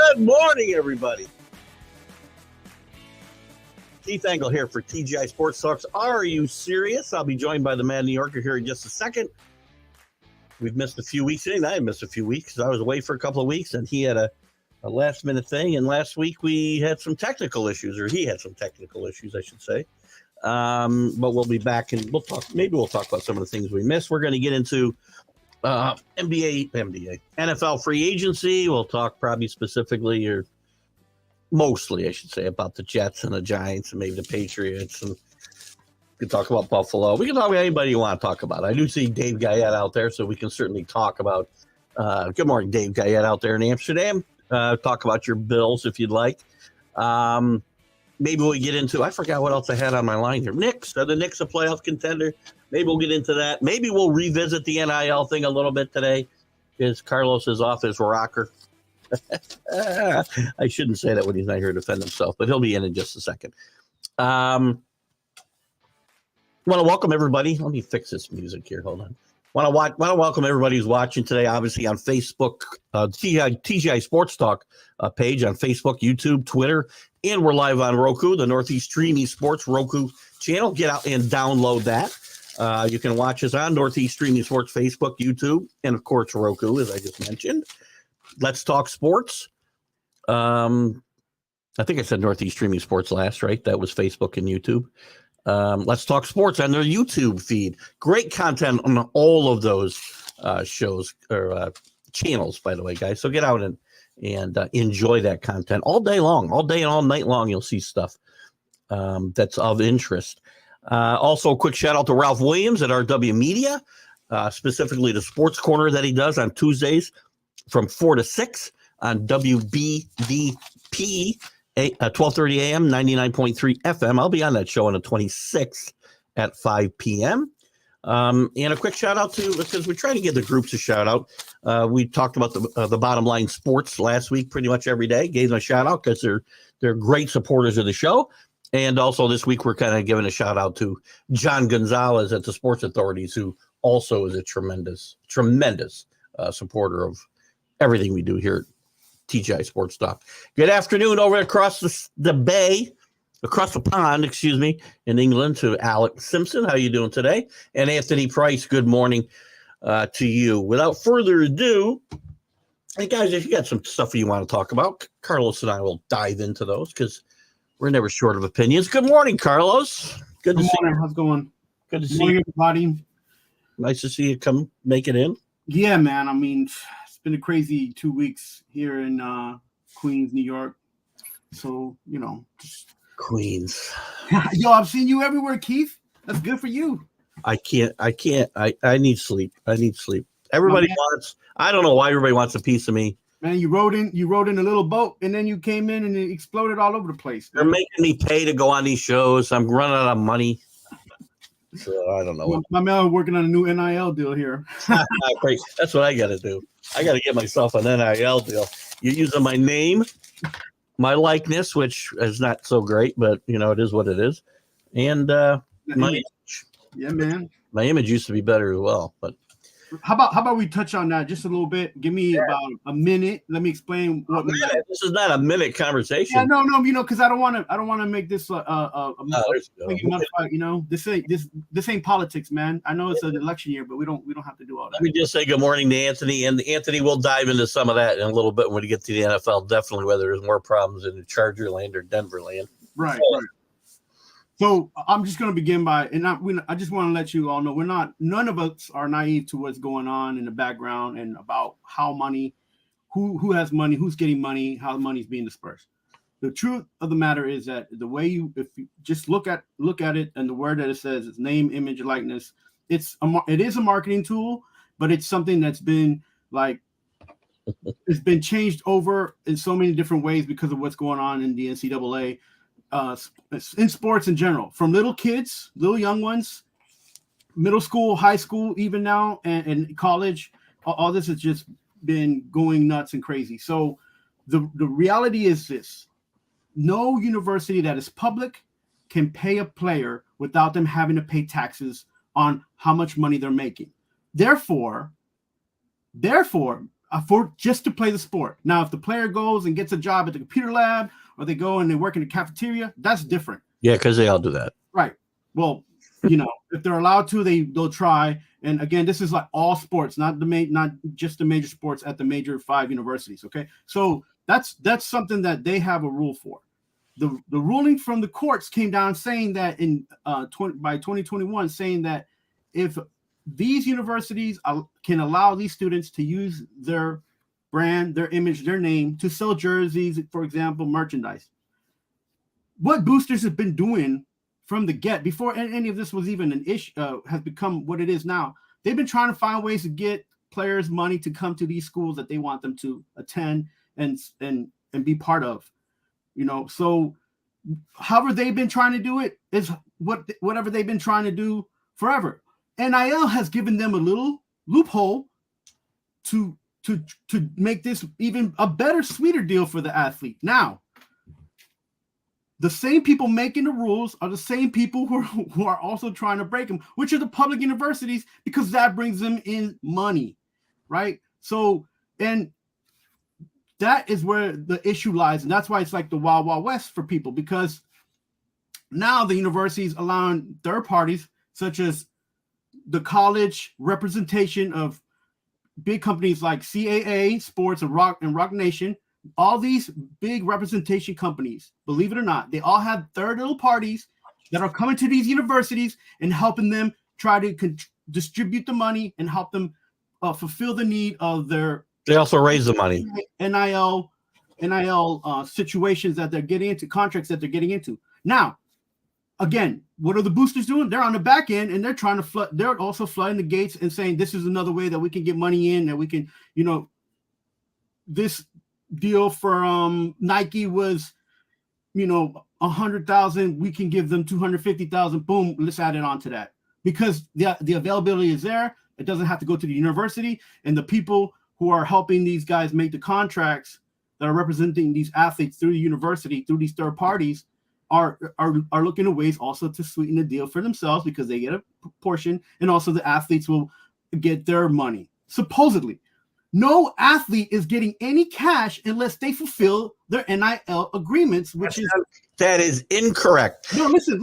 Good morning, everybody. Keith Engle here for TGI Sports Talks. Are you serious? I'll be joined by the Mad New Yorker here in just a second. We've missed a few weeks. I missed a few weeks because I was away for a couple of weeks, and he had a last-minute thing. And last week we had some technical issues, or he had some technical issues, I should say. But we'll be back, and we'll talk about some of the things we missed. We're going to get into NFL free agency. We'll talk probably specifically, or mostly, I should say, about the Jets and the Giants and maybe the Patriots. And we can talk about Buffalo. We can talk about anybody you want to talk about. I do see Dave Guyette out there, so we can certainly talk about. Good morning, Dave Guyette out there in Amsterdam. Talk about your Bills if you'd like. Maybe we'll get into, I forgot what else I had on my line here. Knicks. Are the Knicks a playoff contender? Maybe we'll get into that. Maybe we'll revisit the NIL thing a little bit today because Carlos is off his rocker. I shouldn't say that when he's not here to defend himself, but he'll be in just a second. Want to welcome everybody. Let me fix this music here. Hold on. Want to welcome everybody who's watching today, obviously on Facebook, TGI Sports Talk page on Facebook, YouTube, Twitter, and we're live on Roku, the Northeast Streamy Sports Roku channel. Get out and download that. You can watch us on Northeast Streamy Sports Facebook, YouTube, and of course Roku, as I just mentioned. Let's talk sports. I think I said Northeast Streaming Sports last, right? That was Facebook and YouTube. Let's talk sports on their YouTube feed. Great content on all of those shows or channels, by the way, guys. So get out and enjoy that content all day long, all day and all night long. You'll see stuff that's of interest. Also, a quick shout out to Ralph Williams at RW Media, specifically the sports corner that he does on Tuesdays from 4 to 6 on WBVP, 12:30 a.m., 99.3 FM. I'll be on that show on the 26th at 5 p.m. And a quick shout out to, because we're trying to give the groups a shout out. We talked about the Bottom Line Sports last week pretty much every day. Gave them a shout out because they're great supporters of the show. And also this week we're kind of giving a shout out to John Gonzalez at the Sports Authorities, who also is a tremendous supporter of everything we do here at TGI Sports Talk. Good afternoon over across the pond, in England, to Alex Simpson. How you doing today? And Anthony Price, good morning to you. Without further ado, hey guys, if you got some stuff you want to talk about, Carlos and I will dive into those because we're never short of opinions. Good morning, Carlos. Good to see you. How's it going? Good to see you, everybody. Nice to see you come make it in. Yeah, man. I mean, it's been a crazy 2 weeks here in Queens, New York. So, just Queens. Yo, I've seen you everywhere, Keith. That's good for you. I can't. I need sleep. Everybody wants. I don't know why everybody wants a piece of me. Man, you rode in a little boat, and then you came in and it exploded all over the place. They're making me pay to go on these shows. I'm running out of money. So I don't know. Well, my man working on a new NIL deal here. Great. That's what I got to do. I got to get myself an NIL deal. You're using my name, my likeness, which is not so great, but it is what it is. And my image. Yeah, man. My image used to be better as well, but. How about we touch on that just a little bit? Give me about a minute. Let me explain what this is not a minute conversation. Yeah, no, because I don't want to make this this ain't politics, man. I know it's an election year, but we don't have to do all that. Let me just say good morning to Anthony, and Anthony will dive into some of that in a little bit when we get to the NFL. Definitely, whether there's more problems in the Charger land or Denver land. Right. So I'm just going to begin by, and I just want to let you all know none of us are naive to what's going on in the background and about how money, who has money, who's getting money, how the money's being dispersed. The truth of the matter is that the way if you just look at it and the word that it says is name, image, likeness, it is a marketing tool, but it's something that's been it's been changed over in so many different ways because of what's going on in the NCAA. In sports in general, from little kids, little young ones, middle school, high school, even now, and college, all this has just been going nuts and crazy. So the reality is this: no university that is public can pay a player without them having to pay taxes on how much money they're making. Therefore, for just to play the sport. Now, if the player goes and gets a job at the computer lab, or they go and they work in the cafeteria, that's different. Yeah, because they all do that. Right. Well, if they're allowed to, they'll try. And again, this is like all sports, not just the major sports at the major 5 universities. Okay, so that's something that they have a rule for. The ruling from the courts came down saying that by 2021, saying that if these universities can allow these students to use their brand, their image, their name to sell jerseys, for example, merchandise. What boosters have been doing from the get, before any of this was even an issue, has become what it is now. They've been trying to find ways to get players money to come to these schools that they want them to attend and be part of. So however they've been trying to do it is whatever they've been trying to do forever. NIL has given them a little loophole to make this even a better, sweeter deal for the athlete. Now, the same people making the rules are the same people who are also trying to break them, which are the public universities, because that brings them in money, right? So, and that is where the issue lies, and that's why it's like the Wild Wild West for people, because now the universities allowing third parties, such as the college representation of big companies like CAA Sports and Rock Nation. All these big representation companies, believe it or not, they all have third little parties that are coming to these universities and helping them try to distribute the money and help them fulfill the need of their. They also raise the money. NIL situations that they're getting into, contracts that they're getting into. Now, again, what are the boosters doing? They're on the back end and they're trying to flood. They're also flooding the gates and saying this is another way that we can get money in, that we can, this deal for Nike was, 100,000. We can give them 250,000. Boom, let's add it on to that, because the availability is there. It doesn't have to go to the university, and the people who are helping these guys make the contracts that are representing these athletes through the university, through these third parties, are looking at ways also to sweeten the deal for themselves, because they get a portion, and also the athletes will get their money. Supposedly, no athlete is getting any cash unless they fulfill their NIL agreements, that is incorrect. No, listen.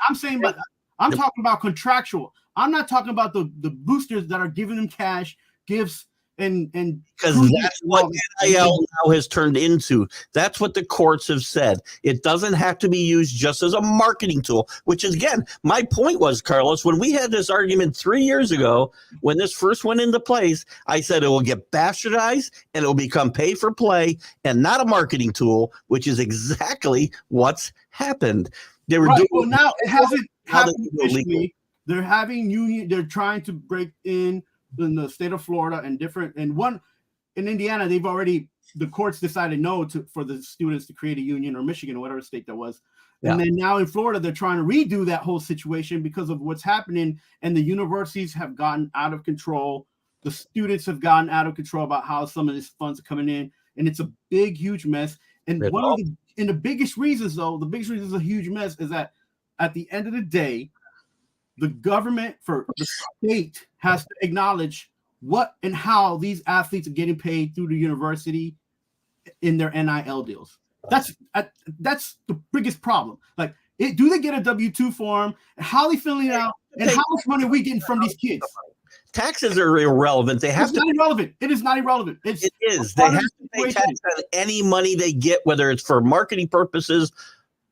I'm saying, but I'm talking about contractual. I'm not talking about the boosters that are giving them cash, gifts, and because that's what NIL now has turned into. That's what the courts have said. It doesn't have to be used just as a marketing tool, which is, again, my point was, Carlos, when we had this argument 3 years ago, when this first went into place, I said it will get bastardized and it will become pay for play and not a marketing tool, which is exactly what's happened. They were doing. Well, now it hasn't happened officially. They're having union. They're trying to break in the state of Florida and one in Indiana, the courts decided no for the students to create a union, or Michigan or whatever state that was. And then now in Florida, they're trying to redo that whole situation because of what's happening. And the universities have gotten out of control. The students have gotten out of control about how some of these funds are coming in. And it's a big, huge mess. And the biggest reasons, though, it's a huge mess is that at the end of the day, the government, for the state, has to acknowledge what and how these athletes are getting paid through the university in their NIL deals. That's the biggest problem. Like, do they get a W-2 form? How are they filling it out? And how much money are we getting from these kids? Taxes are irrelevant. It's not irrelevant. It is not irrelevant. It is. They have to pay tax on any money they get, whether it's for marketing purposes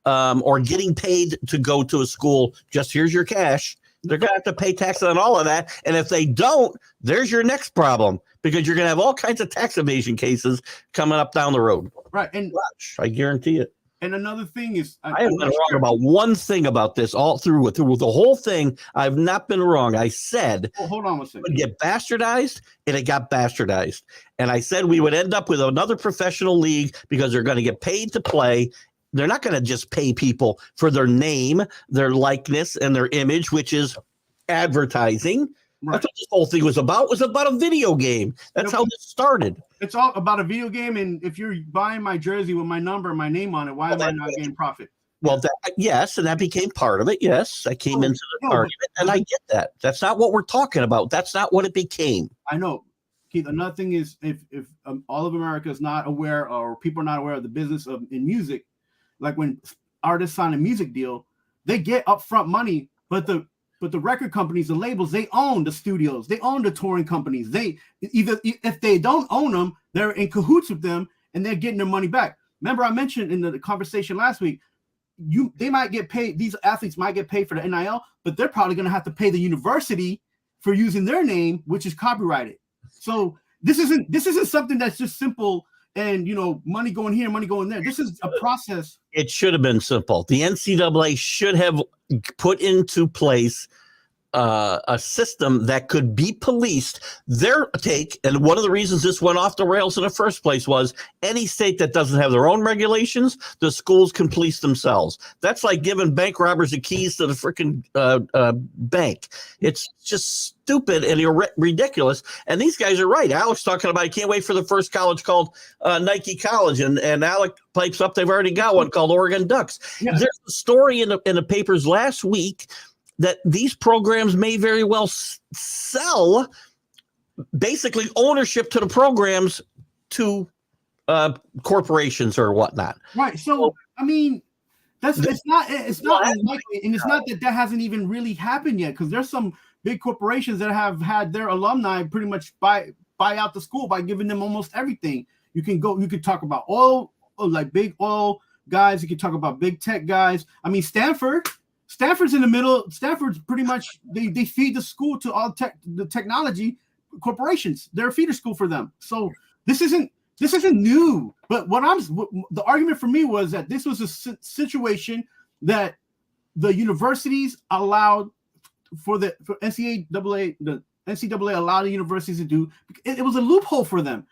or getting paid to go to a school. Just here's your cash. They're going to have to pay tax on all of that. And if they don't, there's your next problem, because you're going to have all kinds of tax evasion cases coming up down the road. Right. And I guarantee it. And another thing is, I haven't been wrong about one thing about this all through the whole thing. I've not been wrong. I said, hold on a second. It would get bastardized, and it got bastardized. And I said we would end up with another professional league because they're going to get paid to play. They're not going to just pay people for their name, their likeness, and their image, which is advertising. Right. That's what this whole thing was about. It was about a video game. That's how this started. It's all about a video game. And if you're buying my jersey with my number and my name on it, why am I not getting profit? Well, yes, and that became part of it. Yes, I came into the argument, and I get that. That's not what we're talking about. That's not what it became. I know. Keith, another thing is if all of America is not aware, or people are not aware of the business of in music, like when artists sign a music deal, they get upfront money, but the record companies, the labels, they own the studios, they own the touring companies. They either, if they don't own them, they're in cahoots with them, and they're getting their money back. Remember, I mentioned in the conversation last week, they might get paid. These athletes might get paid for the NIL, but they're probably going to have to pay the university for using their name, which is copyrighted. So this isn't something that's just simple and, you know, money going here, money going there. This is a process. It should have been simple. The NCAA should have put into place a system that could be policed. Their take, and one of the reasons this went off the rails in the first place, was any state that doesn't have their own regulations, the schools can police themselves. That's like giving bank robbers the keys to the freaking bank. It's just stupid and ridiculous. And these guys are right. Alex talking about, I can't wait for the first college called Nike College, and Alec pipes up, they've already got one called Oregon Ducks. Yeah. There's a story in the papers last week that these programs may very well sell basically ownership to the programs to corporations or whatnot. Right. So, I mean, it's not unlikely, and it's not that hasn't even really happened yet, because there's some big corporations that have had their alumni pretty much buy out the school by giving them almost everything. You can talk about oil, like big oil guys. You can talk about big tech guys. I mean, Stanford's in the middle. Stanford's pretty much they feed the school to all the technology corporations. They're a feeder school for them. So this isn't new. But the argument for me was that this was a situation that the universities allowed for NCAA. The NCAA allowed the universities to do. It was a loophole for them.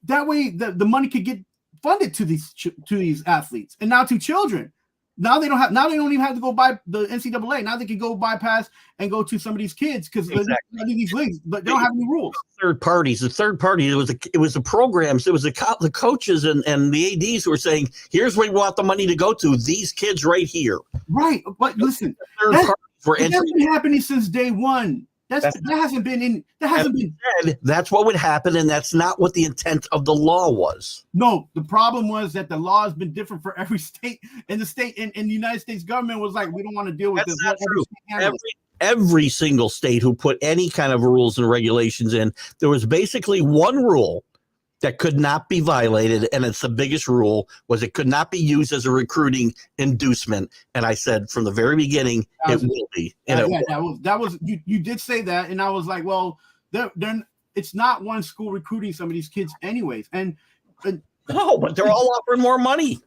That way, the money could get funded to these athletes, and now to children. Now they don't even have to go by the NCAA. Now they can go bypass and go to some of these kids because these leagues, but they don't have any rules. Third parties. The third party. It was the programs. It was the coaches and the ADs who were saying, "Here's where we want the money to go to. These kids right here." Right, but listen, that's been happening since day one. That hasn't been said. That's what would happen, and that's not what the intent of the law was. No, the problem was that the law has been different for every state, and the state and the United States government was like, we don't want to deal with this. That's not true. Every single state who put any kind of rules and regulations in, there was basically one rule that could not be violated, and it's the biggest rule, was it could not be used as a recruiting inducement. And I said from the very beginning, it will be. That was you did say that, and I was like, well, then it's not one school recruiting some of these kids anyways. And no, but they're all offering more money.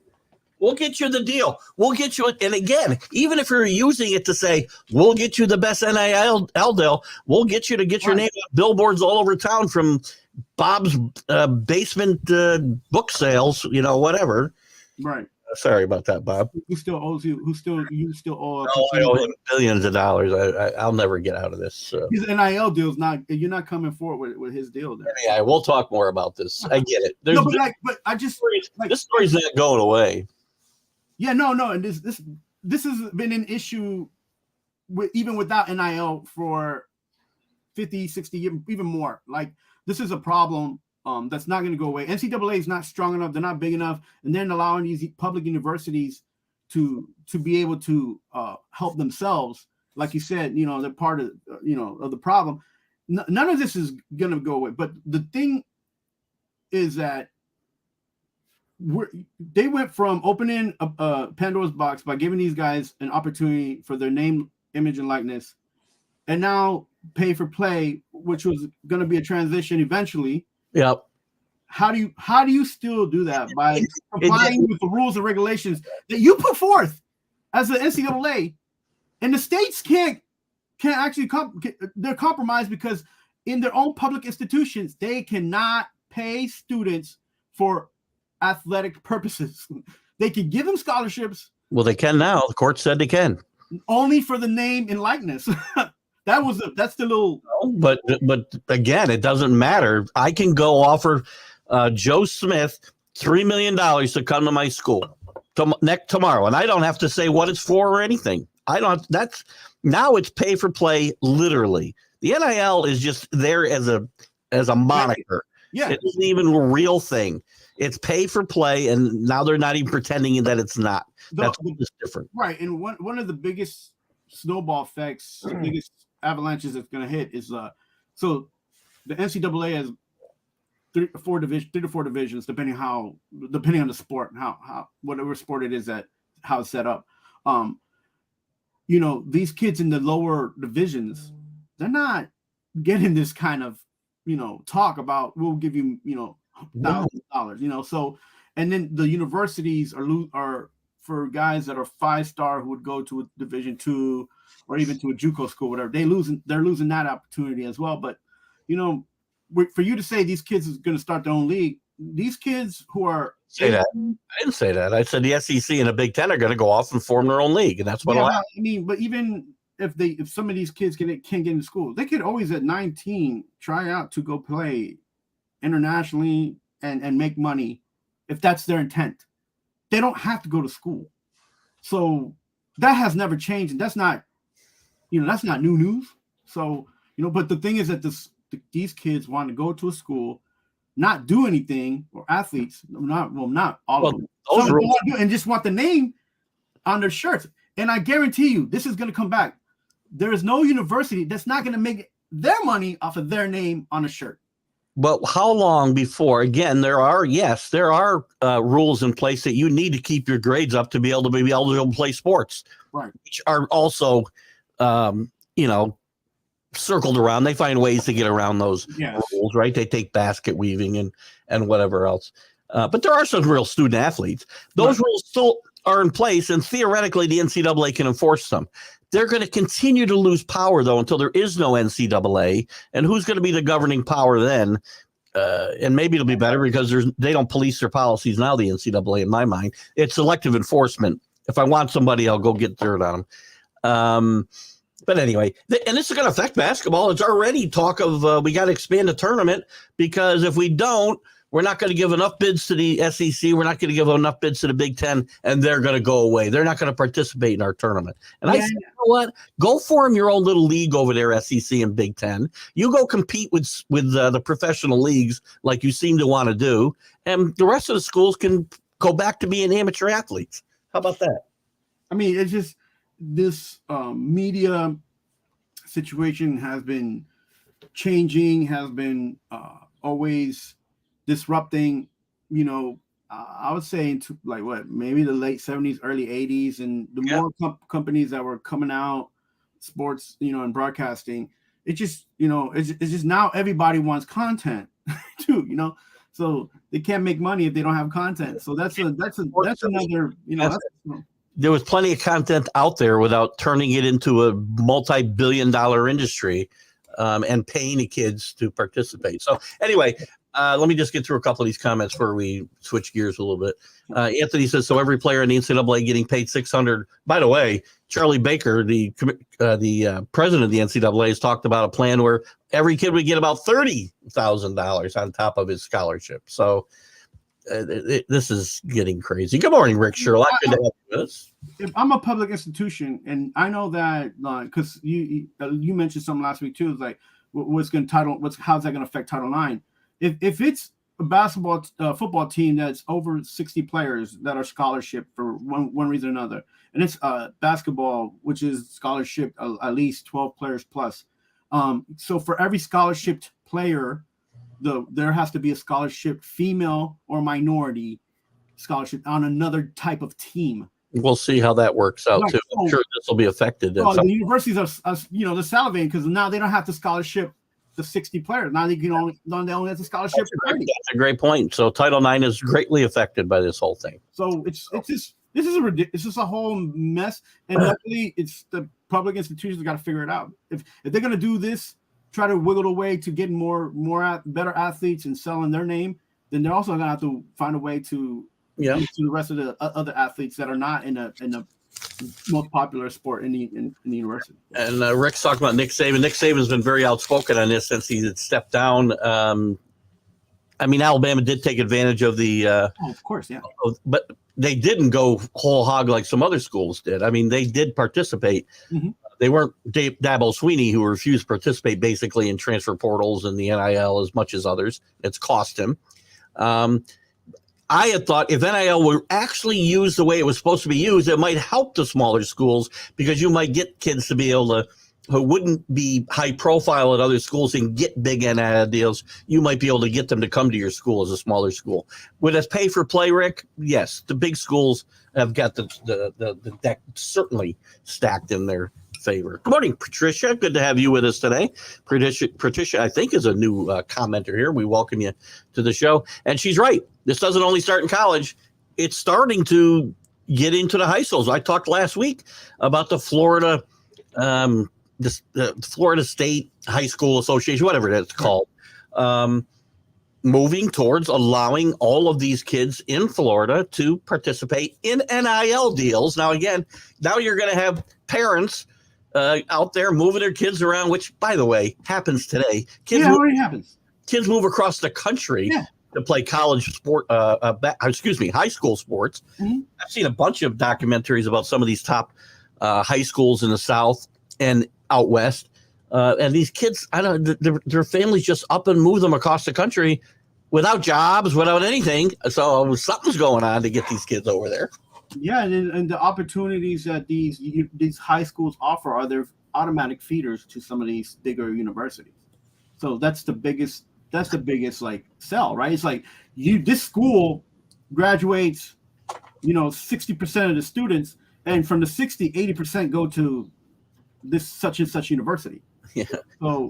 We'll get you the deal. We'll get you it. And again, even if you're using it to say, we'll get you the best NIL deal, we'll get you to get your name on billboards all over town from Bob's basement book sales, whatever. Right. Sorry about that, Bob. Who still owes you? You still owe? I owe him billions of dollars. I'll never get out of this. His NIL deal's not. You're not coming forward with his deal. Then. Yeah, we'll talk more about this. I get it. But I just this story's not going away. Yeah, no, and this has been an issue even without NIL for 50, 60 years, even more. Like, this is a problem that's not going to go away. NCAA is not strong enough. They're not big enough. And then allowing these public universities to be able to help themselves. Like you said, they're part of, of the problem. None of this is going to go away. But the thing is that they went from opening a Pandora's box by giving these guys an opportunity for their name, image, and likeness, and now pay for play, which was going to be a transition eventually. Yep. How do you still do that by complying with the rules and regulations that you put forth as the NCAA, and the states can't actually they're compromised because in their own public institutions they cannot pay students for athletic purposes. They can give them scholarships. Well, they can now. The court said they can. Only for the name and likeness. That's the little. But again, it doesn't matter. I can go offer Joe Smith $3 million to come to my school tomorrow, and I don't have to say what it's for or anything. Now it's pay for play, literally. The NIL is just there as a as a moniker. Yeah. It isn't even a real thing. It's pay for play, and now they're not even pretending that it's not. That's just different. Right. And one of the biggest snowball effects, the biggest avalanches that's going to hit is so the NCAA has three to four divisions, depending on the sport and how whatever sport it is that how it's set up. These kids in the lower divisions, they're not getting this kind of talk about we'll give you $1,000. So, and then the universities are for guys that are 5-star who would go to a Division II or even to a JUCO school, whatever. They're losing that opportunity as well. But for you to say these kids is going to start their own league, these kids who are say that. I didn't say that. I said the SEC and the Big Ten are going to go off and form their own league, and that's what I mean. But even if some of these kids can't get into school, they could always at 19 try out to go play internationally and make money if that's their intent. They don't have to go to school. So that has never changed, and that's not new news. So but the thing is that these kids want to go to a school, not do anything, or athletes, not all of them. Some want to do and just want the name on their shirts. And I guarantee you, this is going to come back. There is no university that's not going to make their money off of their name on a shirt. But how long before? Again, there are rules in place that you need to keep your grades up to be able to play sports, right? Which are also, circled around. They find ways to get around those rules, right? They take basket weaving and whatever else. But there are some real student athletes. Those rules still are in place, and theoretically, the NCAA can enforce them. They're going to continue to lose power, though, until there is no NCAA. And who's going to be the governing power then? And maybe it'll be better because they don't police their policies now, the NCAA, in my mind. It's selective enforcement. If I want somebody, I'll go get dirt on them. But anyway, and this is going to affect basketball. It's already talk of we got to expand the tournament, because if we don't, we're not going to give enough bids to the SEC. We're not going to give enough bids to the Big Ten, and they're going to go away. They're not going to participate in our tournament. And I said, you know what? Go form your own little league over there, SEC and Big Ten. You go compete with the professional leagues like you seem to want to do, and the rest of the schools can go back to being amateur athletes. How about that? I mean, it's just this media situation has been changing, has been always disrupting, I would say into maybe the late 70s, early 80s, and the more companies that were coming out, sports, and broadcasting, it just, it's just now everybody wants content too, so they can't make money if they don't have content. So that's another, there was plenty of content out there without turning it into a multi-billion-dollar industry and paying the kids to participate. So anyway, let me just get through a couple of these comments before we switch gears a little bit. Anthony says, so every player in the NCAA getting paid $600. By the way, Charlie Baker, the president of the NCAA, has talked about a plan where every kid would get about $30,000 on top of his scholarship. So this is getting crazy. Good morning, Rick Sherlock. Good to have you with us. If I'm a public institution, and I know that because you mentioned something last week too, is like how's that going to affect Title IX? If it's a football team that's over 60 players that are scholarship for one reason or another, and it's basketball, which is scholarship at least 12 players plus. So for every scholarshiped player, there has to be a scholarship, female or minority scholarship on another type of team. We'll see how that works out too. I'm sure this will be affected. The universities are they're salivating because now they don't have to scholarship the 60 players. Now they only have to scholarship. That's a great point. So Title IX is greatly affected by this whole thing. So it's just a whole mess. And luckily, it's the public institutions got to figure it out. If they're going to do this, try to wiggle away to get better athletes and selling their name, then they're also going to have to find a way to to the rest of the other athletes that are not in the most popular sport in the university. And Rick's talking about Nick Saban. Nick Saban's been very outspoken on this since he had stepped down. I mean, Alabama did take advantage of the. Of course, yeah. But they didn't go whole hog like some other schools did. I mean, they did participate They weren't Dabo Sweeney, who refused to participate basically in transfer portals and the NIL as much as others. It's cost him. I had thought if NIL were actually used the way it was supposed to be used, it might help the smaller schools because you might get kids to be able to, who wouldn't be high profile at other schools and get big NIL deals. You might be able to get them to come to your school as a smaller school. Would it pay for play, Rick? Yes. The big schools have got the deck certainly stacked in their favor. Good morning, Patricia. Good to have you with us today. Patricia, I think, is a new commenter here. We welcome you to the show. And she's right. This doesn't only start in college. It's starting to get into the high schools. I talked last week about the Florida Florida State High School Association, whatever it's called, moving towards allowing all of these kids in Florida to participate in NIL deals. Now you're going to have parents out there moving their kids around, which, by the way, happens today. Already happens. Kids move across the country to play college sport, high school sports. Mm-hmm. I've seen a bunch of documentaries about some of these top high schools in the South and out West. And these kids, their families just up and move them across the country without jobs, without anything. So something's going on to get these kids over there. Yeah, and the opportunities that these high schools offer are their automatic feeders to some of these bigger universities. So that's the biggest like sell, right? It's like this school graduates, 60% of the students, and from the 60, 80% go to this such and such university. Yeah. So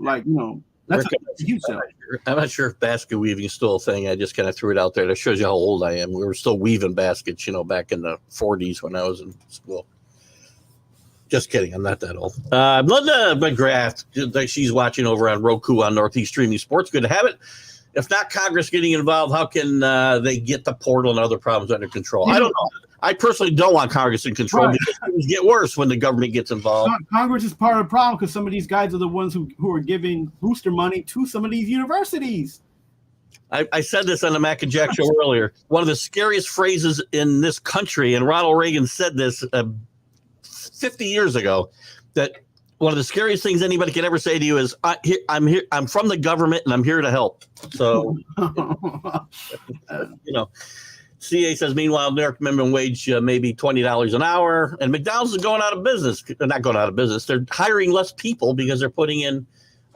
that's a huge sell. I'm not sure if basket weaving is still a thing. I just kind of threw it out there. That shows you how old I am. We were still weaving baskets, back in the 40s when I was in school. Just kidding. I'm not that old. Linda McGrath, she's watching over on Roku on Northeast Streaming Sports. Good to have it. If not Congress getting involved, how can they get the portal and other problems under control? I don't know. I personally don't want Congress in control because things get worse when the government gets involved. Congress is part of the problem because some of these guys are the ones who are giving booster money to some of these universities. I said this on the Mac and Jack show earlier. One of the scariest phrases in this country, and Ronald Reagan said this 50 years ago, that one of the scariest things anybody can ever say to you is, I'm here. I'm from the government and I'm here to help. So, CA says, meanwhile, New York minimum wage may be $20 an hour, and McDonald's is going out of business. They're not going out of business. They're hiring less people because they're putting in.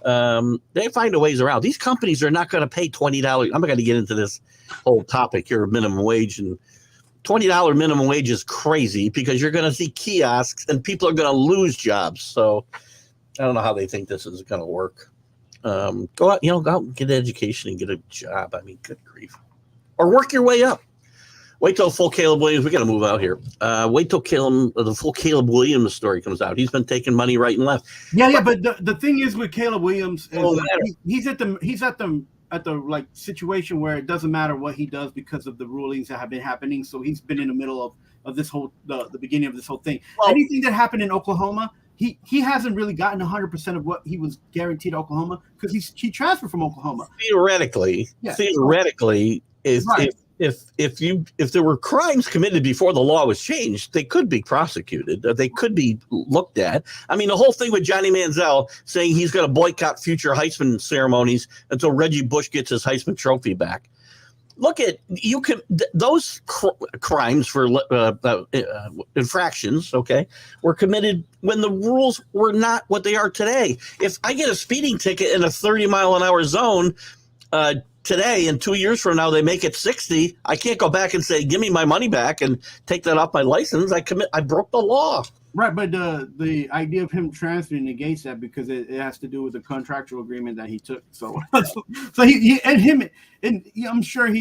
They find a ways around. These companies are not going to pay $20. I'm not going to get into this whole topic here of minimum wage, and $20 minimum wage is crazy because you're going to see kiosks and people are going to lose jobs. So I don't know how they think this is going to work. Go out, go out and get an education and get a job. I mean, good grief. Or work your way up. Wait till full Caleb Williams. We got to move out here. Wait till the full Caleb Williams story comes out. He's been taking money right and left. Yeah. But the thing is with Caleb Williams, he's at the situation where it doesn't matter what he does because of the rulings that have been happening. So he's been in the middle of this whole the beginning of this whole thing. Well, anything that happened in Oklahoma, he hasn't really gotten 100% of what he was guaranteed Oklahoma because he transferred from Oklahoma. Theoretically, if there were crimes committed before the law was changed, they could be prosecuted. They could be looked at. I mean, the whole thing with Johnny Manziel saying he's going to boycott future Heisman ceremonies until Reggie Bush gets his Heisman trophy back. Look at those crimes for infractions. Okay, were committed when the rules were not what they are today. If I get a speeding ticket in a 30-mile-an-hour zone, today and 2 years from now they make it 60, I can't go back and say give me my money back and take that off my license. I broke the law. Right, but the idea of him transferring negates that because it has to do with the contractual agreement that he took. So I'm sure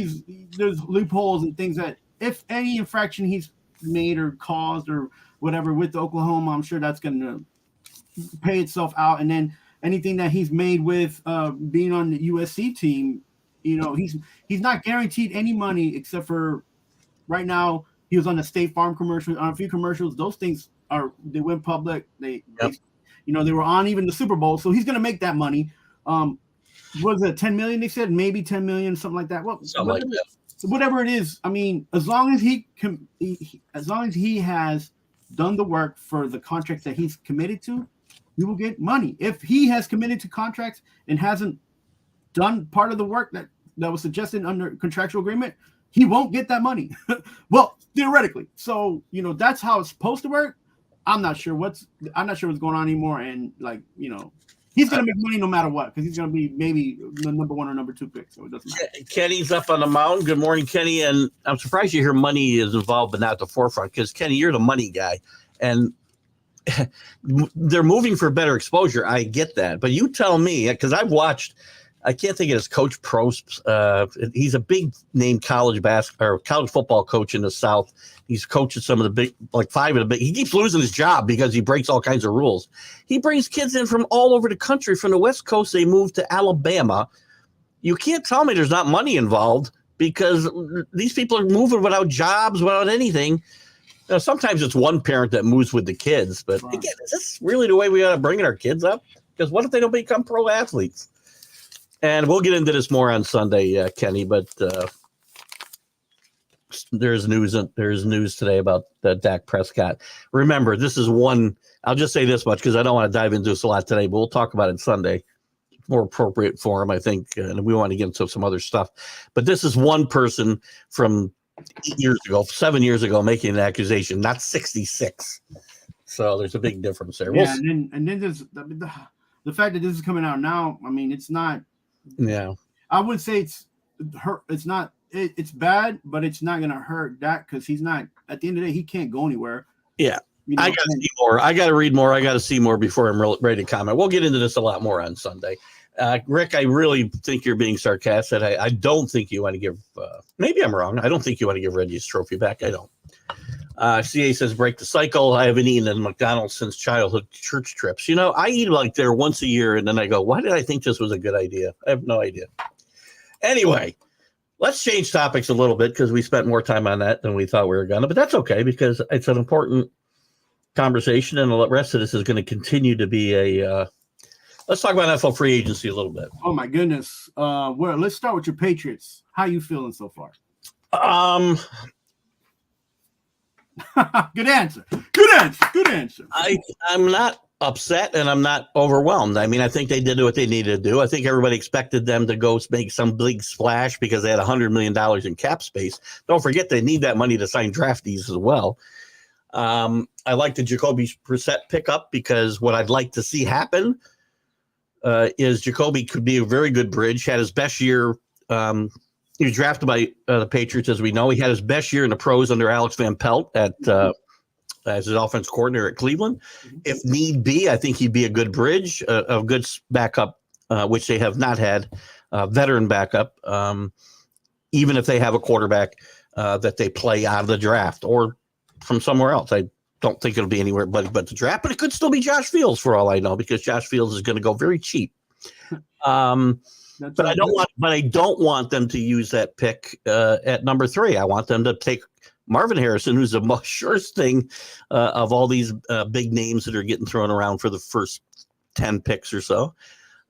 there's loopholes and things that if any infraction he's made or caused or whatever with Oklahoma, I'm sure that's going to pay itself out. And then anything that he's made with being on the USC team, he's not guaranteed any money except for right now. He was on the State Farm commercial, on a few commercials. Those things they went public. They were on even the Super Bowl. So he's going to make that money. Was it 10 million? They said maybe 10 million, something like that. Well, whatever it is. I mean, as long as he has done the work for the contract that he's committed to, he will get money. If he has committed to contracts and hasn't done part of the work that was suggested under contractual agreement, he won't get that money. Well, theoretically. So, that's how it's supposed to work. I'm not sure what's going on anymore. And he's going to make money no matter what, because he's going to be maybe the number 1 or number 2 pick. So it doesn't matter. Kenny's up on the mound. Good morning, Kenny. And I'm surprised you hear money is involved, but not at the forefront, because Kenny, you're the money guy. And they're moving for better exposure. I get that. But you tell me, because I've watched, I can't think of his coach Probst. He's a big name college football coach in the South. He's coaching some of the big, like 5 of the big. He keeps losing his job because he breaks all kinds of rules. He brings kids in from all over the country. From the West Coast, they moved to Alabama. You can't tell me there's not money involved, because these people are moving without jobs, without anything. Sometimes it's one parent that moves with the kids. But again, is this really the way we ought to bring our kids up? Because what if they don't become pro athletes? And we'll get into this more on Sunday, Kenny. But there's news today about Dak Prescott. Remember, this is one. I'll just say this much, because I don't want to dive into this a lot today, but we'll talk about it Sunday. More appropriate for him, I think, and we want to get into some other stuff. But this is one person from 7 years ago, making an accusation, not 66. So there's a big difference there. Yeah, and then there's the fact that this is coming out now. I mean, it's not. Yeah, I would say it's hurt. It's not. It's bad, but it's not going to hurt Dak, because he's not. At the end of the day, he can't go anywhere. Yeah. I got to see more. I got to read more. I got to see more before I'm ready to comment. We'll get into this a lot more on Sunday. Rick, I really think you're being sarcastic. I don't think you want to give maybe I'm wrong. I don't think you want to give Reggie his trophy back. I don't. CA says, break the cycle. I haven't eaten at McDonald's since childhood church trips. I eat like there once a year, and then I go, why did I think this was a good idea? I have no idea. Anyway, let's change topics a little bit, because we spent more time on that than we thought we were going to. But that's okay, because it's an important conversation, and the rest of this is going to continue to be a let's talk about NFL free agency a little bit. Oh my goodness. Let's start with your Patriots. How you feeling so far? Good answer. I'm not upset, and I'm not overwhelmed. I mean, I think they did what they needed to do. I think everybody expected them to go make some big splash, because they had $100 million in cap space. Don't forget, they need that money to sign draftees as well. I like the Jacoby Brissett pickup, because what I'd like to see happen is Jacoby could be a very good bridge. Had his best year. He was drafted by the Patriots, as we know. He had his best year in the pros under Alex Van Pelt as his offense coordinator at Cleveland. Mm-hmm. If need be, I think he'd be a good bridge, a good backup, which they have not had, veteran backup, even if they have a quarterback that they play out of the draft or from somewhere else. I don't think it'll be anywhere but the draft, but it could still be Josh Fields for all I know, because Josh Fields is going to go very cheap. But I don't want them to use that pick at number 3. I want them to take Marvin Harrison, who's the most surest thing of all these big names that are getting thrown around for the first 10 picks or so,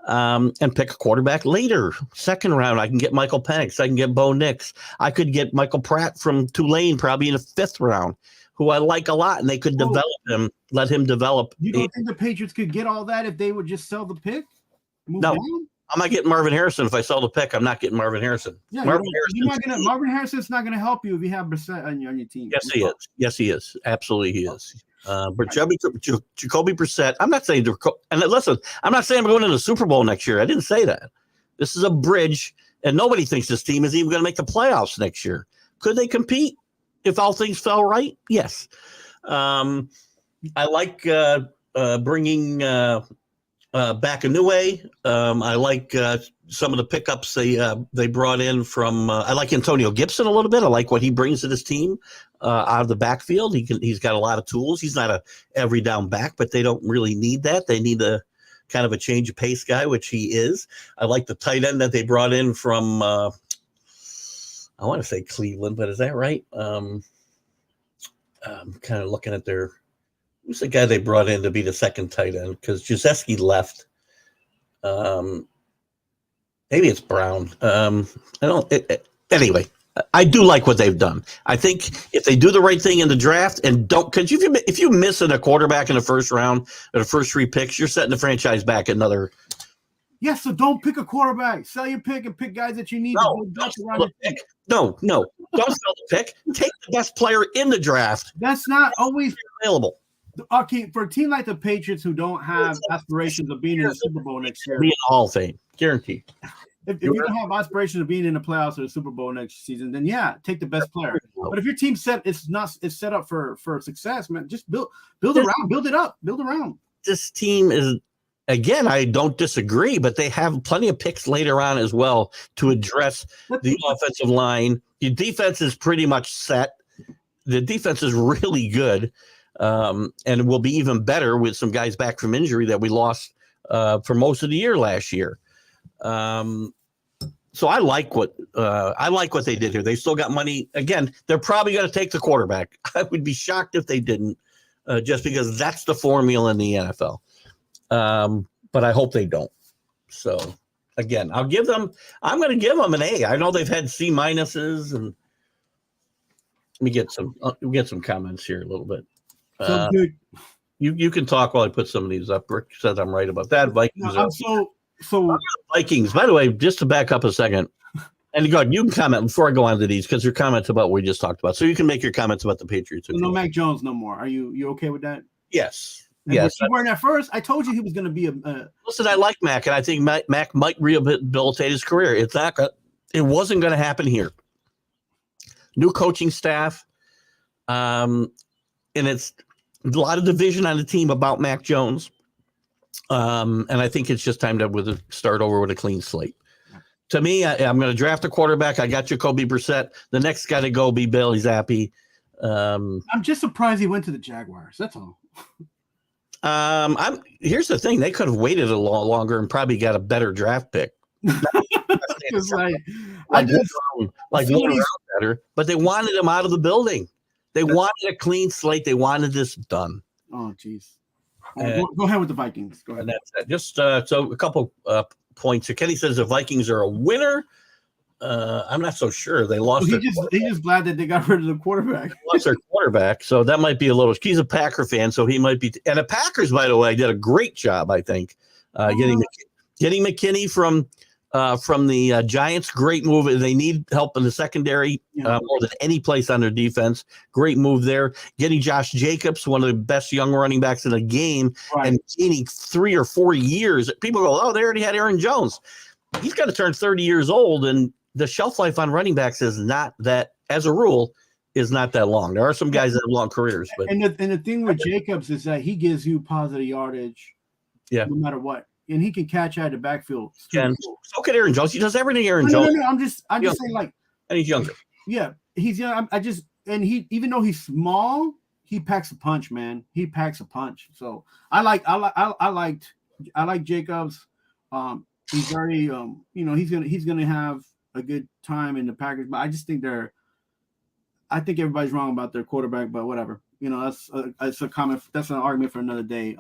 and pick a quarterback later. Second round, I can get Michael Penix. I can get Bo Nix. I could get Michael Pratt from Tulane probably in the 5th round, who I like a lot, and they could develop him, let him develop. You don't think the Patriots could get all that if they would just sell the pick? No. I'm not getting Marvin Harrison. If I sell the pick, I'm not getting Marvin Harrison. Yeah, Marvin Harrison's not going to help you if you have Brissett on your team. Yes, he is. Yes, he is. Absolutely, he is. But Jacoby Brissett, I'm not saying – and listen, I'm not saying I'm going to the Super Bowl next year. I didn't say that. This is a bridge, and nobody thinks this team is even going to make the playoffs next year. Could they compete if all things fell right? Yes. I like bringing back a new way. I like some of the pickups they brought in from. I like Antonio Gibson a little bit. I like what he brings to this team out of the backfield. He's got a lot of tools. He's not a every down back, but they don't really need that. They need a kind of a change of pace guy, which he is. I like the tight end that they brought in from. I want to say Cleveland, but is that right? I'm kind of looking at their. Who's the guy they brought in to be the second tight end? Because Juszewski left. Maybe it's Brown. Anyway, I do like what they've done. I think if they do the right thing in the draft and don't, because if you miss a quarterback in the first round or the first 3 picks, you're setting the franchise back another. Yeah, so don't pick a quarterback. Sell your pick and pick guys that you need. No, don't sell the pick. No, don't sell the pick. Take the best player in the draft. That's not always available. Okay, for a team like the Patriots who don't have aspirations of being in the Super Bowl next year, be in the Hall of Fame, guaranteed. If you don't have aspirations of being in the playoffs or the Super Bowl next season, then yeah, take the best player. But if your team's it's set up for success, man, just build around, build it up, build around. This team is, again, I don't disagree, but they have plenty of picks later on as well to address the offensive line. Your defense is pretty much set. The defense is really good, and will be even better with some guys back from injury that we lost for most of the year last year. So I like what they did here. They still got money. Again, they're probably going to take the quarterback. I would be shocked if they didn't, just because that's the formula in the NFL. But I hope they don't. So again, I'm going to give them an A. I know they've had C minuses, and let me get some comments here a little bit. So good. You can talk while I put some of these up. Rick says I'm right about that. Vikings. So Vikings, by the way, just to back up a second, and go ahead, you can comment before I go on to these, because your comments about what we just talked about. So you can make your comments about the Patriots. No Mac Jones no more. Are you okay with that? Yes. And yes. You weren't at first. I told you he was going to be Listen, I like Mac, and I think Mac might rehabilitate his career. It wasn't going to happen here. New coaching staff, and it's a lot of division on the team about Mac Jones. And I think it's just time to start over with a clean slate. To me, I'm going to draft a quarterback. I got Jacoby Brissett. The next guy to go be Bailey Zappi. I'm just surprised he went to the Jaguars. That's all. Here's the thing: they could have waited a little longer and probably got a better draft pick. Better, but they wanted him out of the building. They wanted a clean slate. They wanted this done. Oh, jeez. Go ahead with the Vikings. Go ahead. And that's it. Just so a couple points. So Kenny says the Vikings are a winner. I'm not so sure. They lost. He's just glad that they got rid of the quarterback. They lost their quarterback, so that might be a little. He's a Packer fan, so he might be. And the Packers, by the way, did a great job, I think, getting McKinney from the Giants. Great move. They need help in the secondary more than any place on their defense. Great move there. Getting Josh Jacobs, one of the best young running backs in the game, and gaining 3 or 4 years. People go, oh, they already had Aaron Jones. He's got to turn 30 years old, and the shelf life on running backs is not that, as a rule, is not that long. There are some guys that have long careers, but the thing with Jacobs is that he gives you positive yardage, no matter what. And he can catch out of the backfield. So can Aaron Jones. He does everything Aaron Jones. No, I'm just saying, like, and he's younger. Yeah, he's young. He, even though he's small, he packs a punch, man. He packs a punch. So I like Jacobs. He's very he's gonna have a good time in the Packers, but I just think I think everybody's wrong about their quarterback, but whatever. That's a comment. That's an argument for another day.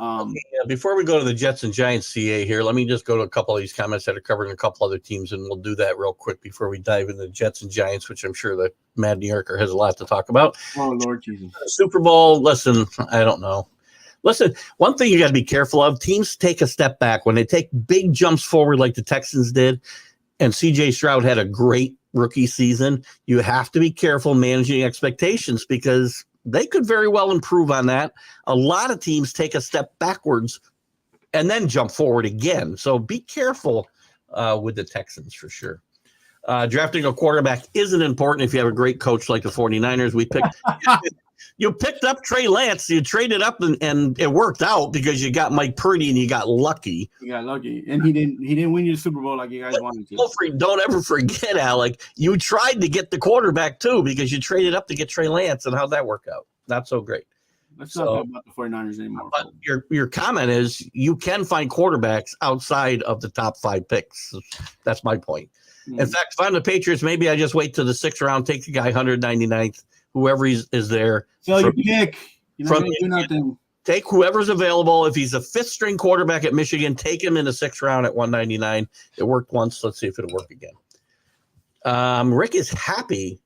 Before we go to the Jets and Giants CA here, let me just go to a couple of these comments that are covering a couple other teams, and we'll do that real quick before we dive into the Jets and Giants, which I'm sure the Mad New Yorker has a lot to talk about. Oh, Lord Jesus. Super Bowl, listen, I don't know. Listen, one thing you got to be careful of, teams take a step back. When they take big jumps forward like the Texans did, and C.J. Stroud had a great rookie season, you have to be careful managing expectations, because they could very well improve on that. A lot of teams take a step backwards and then jump forward again. So be careful with the Texans for sure. Drafting a quarterback isn't important if you have a great coach like the 49ers. You picked up Trey Lance. You traded up and it worked out because you got Mike Purdy and you got lucky. And he didn't win you the Super Bowl like you guys wanted to. Don't ever forget, Alec. You tried to get the quarterback too because you traded up to get Trey Lance, and how'd that work out? Not so great. Let's not talk about the 49ers anymore. But your comment is you can find quarterbacks outside of the top 5 picks. That's my point. Mm-hmm. In fact, if I'm the Patriots, maybe I just wait till the 6th round, take the guy 199th. Whoever is there. So you pick. You're not going to do nothing. Take whoever's available. If he's a 5th string quarterback at Michigan, take him in the 6th round at 199. It worked once. Let's see if it'll work again. Rick is happy.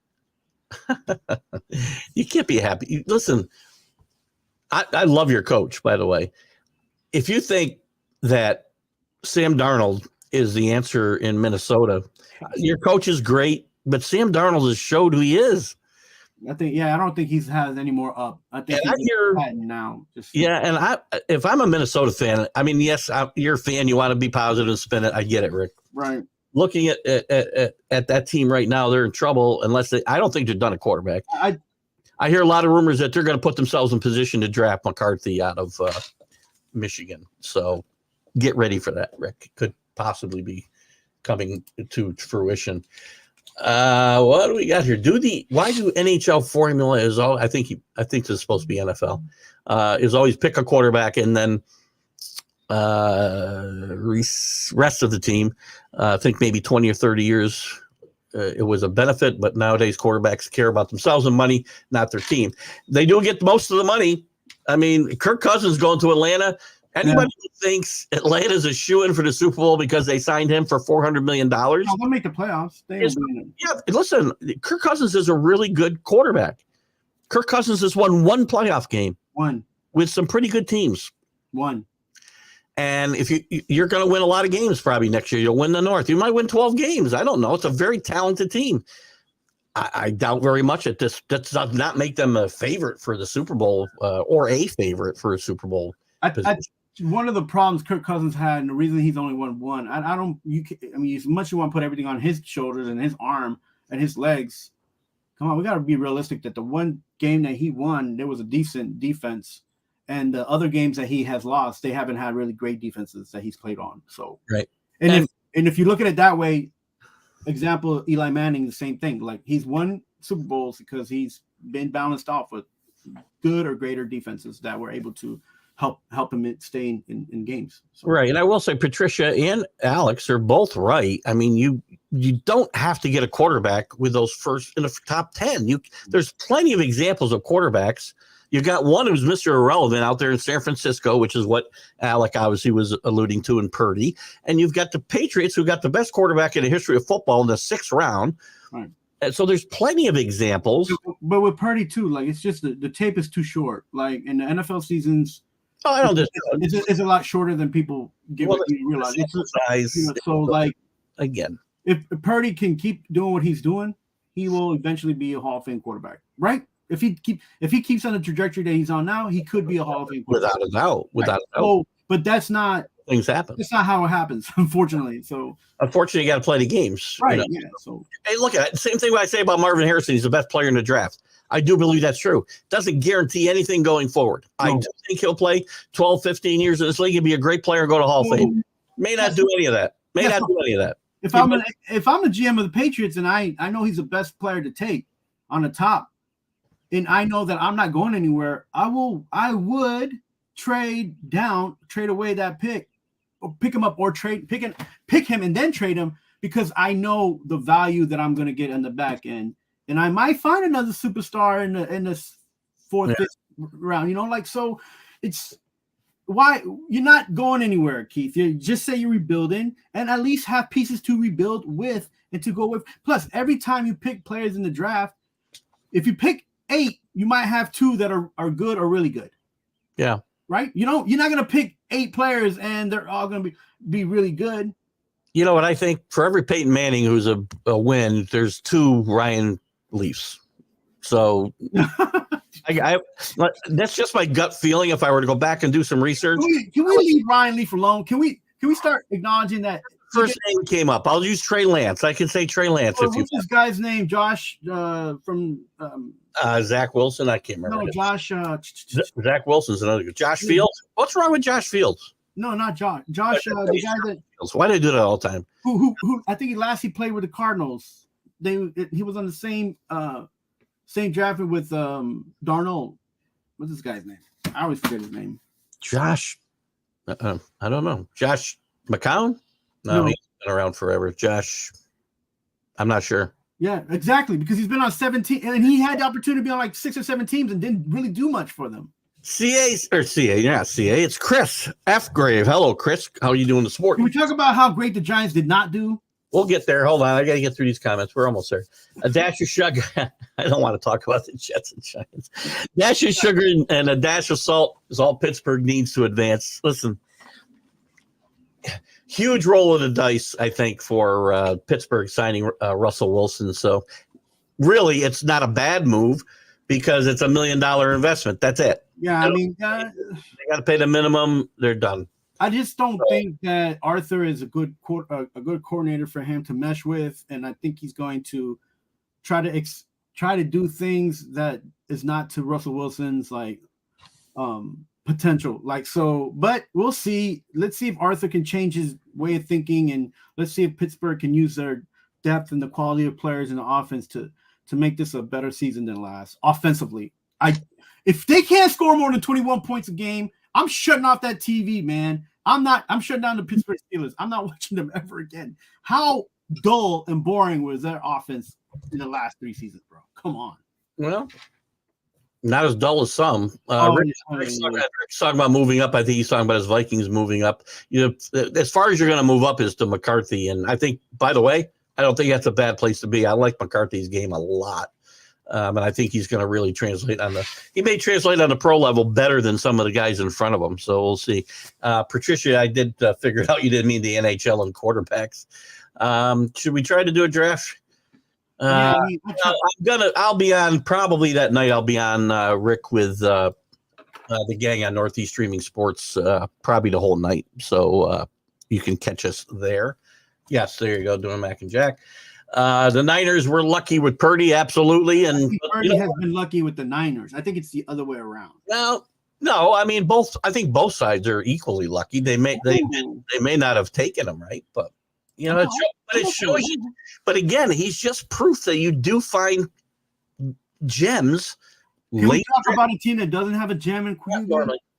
You can't be happy. Listen, I love your coach, by the way. If you think that Sam Darnold is the answer in Minnesota, your coach is great, but Sam Darnold has showed who he is. I don't think he's has any more up. I think he's now. And if I'm a Minnesota fan, I mean, yes, you're a fan. You want to be positive and spin it. I get it, Rick. Right. Looking at that team right now, they're in trouble unless I don't think they've done a quarterback. I hear a lot of rumors that they're going to put themselves in position to draft McCarthy out of Michigan. So get ready for that, Rick. It could possibly be coming to fruition. What do we got here? Why do NHL formula is all? I think this is supposed to be NFL. Is always pick a quarterback and then rest of the team. I think maybe 20 or 30 years it was a benefit, but nowadays quarterbacks care about themselves and money, not their team. They do get most of the money. I mean, Kirk Cousins going to Atlanta. Anybody who thinks Atlanta's a shoo-in for the Super Bowl because they signed him for $400 million? No, they'll make the playoffs. Listen, Kirk Cousins is a really good quarterback. Kirk Cousins has won one playoff game. One. With some pretty good teams. One. And if you're going to win a lot of games probably next year, you'll win the North. You might win 12 games. I don't know. It's a very talented team. I doubt very much that does not make them a favorite for the Super Bowl or a favorite for a Super Bowl. One of the problems Kirk Cousins had, and the reason he's only won one, I mean, as much as you want to put everything on his shoulders and his arm and his legs, come on, we got to be realistic that the one game that he won, there was a decent defense, and the other games that he has lost, they haven't had really great defenses that he's played on. So, right. And if you look at it that way, example, Eli Manning, the same thing. Like, he's won Super Bowls because he's been balanced off with good or greater defenses that were able to help him stay in games. So. Right. And I will say Patricia and Alex are both right. I mean, you don't have to get a quarterback with those first in the top 10. There's plenty of examples of quarterbacks. You got one who's Mr. Irrelevant out there in San Francisco, which is what Alec obviously was alluding to in Purdy. And you've got the Patriots who got the best quarterback in the history of football in the 6th round. Right. And so there's plenty of examples. But with Purdy too, like, it's just the tape is too short. Like, in the NFL seasons, I don't just. It's a lot shorter than people realize. So, like, again, if Purdy can keep doing what he's doing, he will eventually be a Hall of Fame quarterback, right? If he keeps on the trajectory that he's on now, he could be a Hall of Fame quarterback. Without a doubt. Without a doubt. So, but that's not things happen. That's not how it happens, unfortunately. So, unfortunately, you got to play the games, right? Yeah. So, hey, look at it. Same thing I say about Marvin Harrison. He's the best player in the draft. I do believe that's true. Doesn't guarantee anything going forward. No. I do think he'll play 12, 15 years in this league and be a great player and go to Hall of Fame. May not do any of that. If I'm the GM of the Patriots and I know he's the best player to take on the top, and I know that I'm not going anywhere, I would trade away that pick, or pick him up, or pick him and then trade him, because I know the value that I'm going to get in the back end. And I might find another superstar in the 4th, 5th round, so it's why you're not going anywhere, Keith. You just say you're rebuilding and at least have pieces to rebuild with and to go with. Plus, every time you pick players in the draft, if you pick 8, you might have 2 that are good or really good. Yeah. Right? You're not going to pick 8 players and they're all going to be really good. You know what I think? For every Peyton Manning who's a win, there's 2 Ryan Leafs. So I that's just my gut feeling. If I were to go back and do some research, can we leave Ryan Leaf alone? Can we start acknowledging that first name came up? I'll use Trey Lance. I can say Trey Lance. What's this guy's name? Josh from Zach Wilson. I can't remember. No, Josh. Zach Wilson's another good. Josh Fields. What's wrong with Josh Fields? No, not Josh. Josh, the guy that. Why do they do that all the time? Who? I think he played with the Cardinals. He was on the same drafted with Darnold. What's this guy's name? I always forget his name. Josh. I don't know. Josh McCown? No, he's been around forever. Josh. I'm not sure. Yeah, exactly. Because he's been on 17, and he had the opportunity to be on like 6 or 7 teams and didn't really do much for them. CA. It's Chris F. Grave. Hello, Chris. How are you doing this morning? Can we talk about how great the Giants did not do? We'll get there. Hold on. I got to get through these comments. We're almost there. A dash of sugar. I don't want to talk about the Jets and Giants. Dash of sugar and a dash of salt is all Pittsburgh needs to advance. Listen, huge roll of the dice, I think, for Pittsburgh signing Russell Wilson. So really, it's not a bad move because it's $1 million investment. That's it. Yeah, I mean, they got to pay the minimum. They're done. I just don't think that Arthur is a good coordinator for him to mesh with, and I think he's going to try to do things that is not to Russell Wilson's potential. But we'll see. Let's see if Arthur can change his way of thinking, and let's see if Pittsburgh can use their depth and the quality of players in the offense to make this a better season than last. Offensively, if they can't score more than 21 points a game, I'm shutting off that TV, man. I'm shutting down the Pittsburgh Steelers. I'm not watching them ever again. How dull and boring was their offense in the last 3 seasons, bro? Come on. Well, not as dull as some. Rick's talking about moving up. I think he's talking about his Vikings moving up. As far as you're going to move up is to McCarthy. And I think, by the way, I don't think that's a bad place to be. I like McCarthy's game a lot. And I think he's going to really translate he may translate on the pro level better than some of the guys in front of him. So we'll see. Patricia, I did figure it out. You didn't mean the NHL and quarterbacks. Should we try to do a draft? I'll be on probably that night. I'll be on Rick with the gang on Northeast Streaming Sports, probably the whole night. So you can catch us there. Yes, there you go. Doing Mac and Jack. The Niners were lucky with Purdy, absolutely, and Purdy has been lucky with the Niners. I think it's the other way around. No, I mean both. I think both sides are equally lucky. They may not have taken him right, but it shows you. But again, he's just proof that you do find gems. Can we talk about a team that doesn't have a gem in Queens?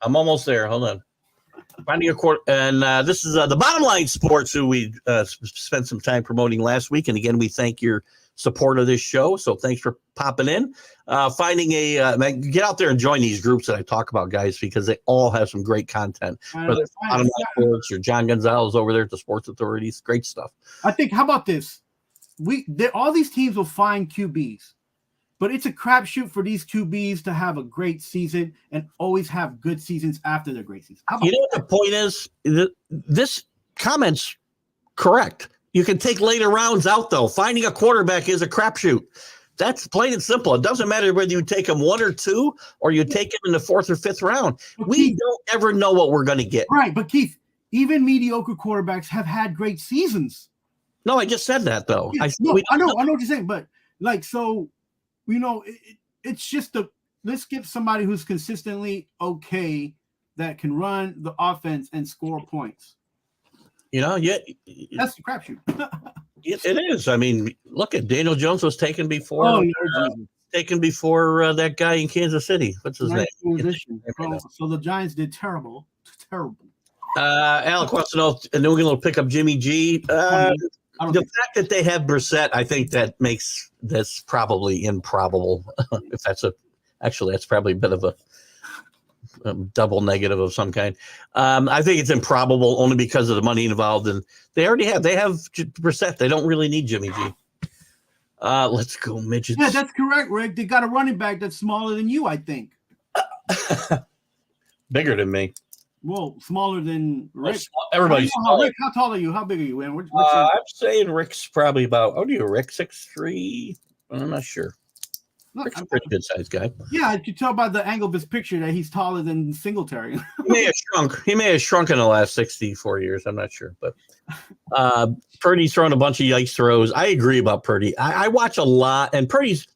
I'm almost there. Hold on. Finding a court, and this is the Bottom Line Sports, who we spent some time promoting last week. And again, we thank your support of this show. So thanks for popping in. Finding get out there and join these groups that I talk about, guys, because they all have some great content. Whether it's Bottom Line Sports or John Gonzalez over there at the Sports Authorities, great stuff. I think. How about this? All these teams will find QBs. But it's a crapshoot for these QBs to have a great season and always have good seasons after their great season. You know what the point is? This comment's correct. You can take later rounds out, though. Finding a quarterback is a crapshoot. That's plain and simple. It doesn't matter whether you take him 1 or 2 or you take him in the 4th or 5th round. But we don't ever know what we're going to get. Right, but Keith, even mediocre quarterbacks have had great seasons. No, I just said that, though. Yeah, I know what you're saying, but it's just let's get somebody who's consistently okay that can run the offense and score points. That's the crapshoot. It is. I mean, look at Daniel Jones was taken before. Taken before that guy in Kansas City. What's his name? So the Giants did terrible. Alec wants to know if New England will pick up Jimmy G. The fact that they have Brissett, I think that makes this probably improbable. If that's that's probably a bit of a double negative of some kind. I think it's improbable only because of the money involved, and they have Brissett. They don't really need Jimmy G. Let's go, midgets. Yeah, that's correct, Rick. They got a running back that's smaller than you, I think. Bigger than me. Well, smaller than Rick. Everybody's smaller. Rick, how tall are you? How big are you? I'm saying Rick's probably about. Oh, do you Rick 6'3"? I'm not sure. Rick's a pretty good sized guy. Yeah, I could tell by the angle of his picture that he's taller than Singletary. He may have shrunk in the last 64 years. I'm not sure, but Purdy's throwing a bunch of yikes throws. I agree about Purdy. I watch a lot, and Purdy's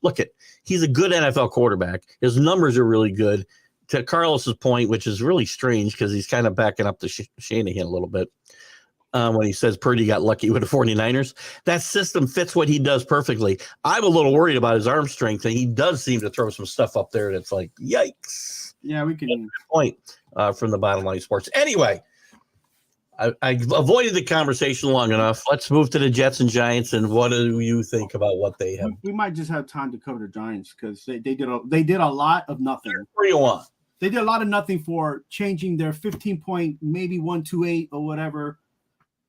he's a good NFL quarterback. His numbers are really good. To Carlos's point, which is really strange because he's kind of backing up the Shanahan a little bit when he says Purdy got lucky with the 49ers. That system fits what he does perfectly. I'm a little worried about his arm strength, and he does seem to throw some stuff up there that's like, yikes. Yeah, we can. Point from the Bottom Line Sports. Anyway, I avoided the conversation long enough. Let's move to the Jets and Giants, and what do you think about what they have? We might just have time to cover the Giants because they did a lot of nothing. What do you want? They did a lot of nothing for changing their 15-point, maybe 128 or whatever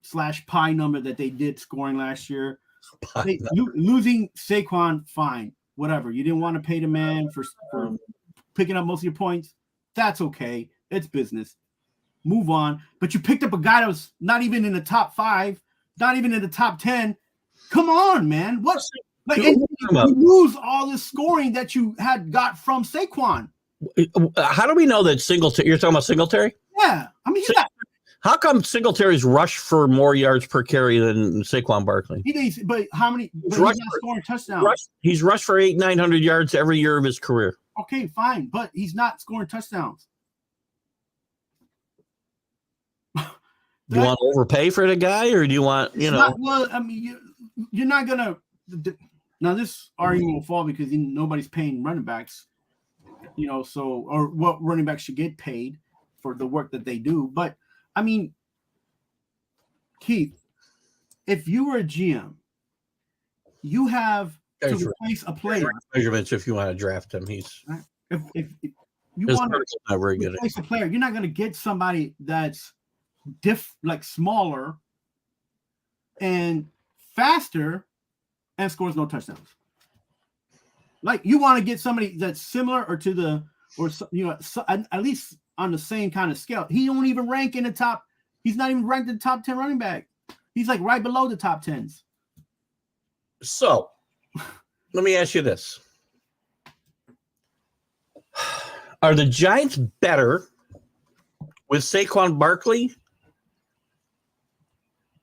/ pie number that they did scoring last year. Losing Saquon, fine, whatever. You didn't want to pay the man for picking up most of your points. That's okay. It's business. Move on. But you picked up a guy that was not even in the top 5, not even in the top 10. Come on, man. What? Like, you lose all this scoring that you had got from Saquon. How do we know that Singletary? You're talking about Singletary? Yeah, I mean, how come Singletary's rushed for more yards per carry than Saquon Barkley? But how many? But he's not scoring touchdowns. He's rushed for 800-900 yards every year of his career. Okay, fine, but he's not scoring touchdowns. Do you want to overpay for the guy, or do you want well, I mean, you're not gonna. Now this argument will fall because nobody's paying running backs. Or what running backs should get paid for the work that they do. But I mean, Keith, if you were a GM, you have to replace a player. Measurements if you want to draft him, he's if you want to replace a player, you're not going to get somebody that's smaller and faster and scores no touchdowns. Like, you want to get somebody that's similar or at least on the same kind of scale. He don't even rank in the top. He's not even ranked in the top 10 running back. He's like right below the top 10s. So let me ask you this. Are the Giants better with Saquon Barkley,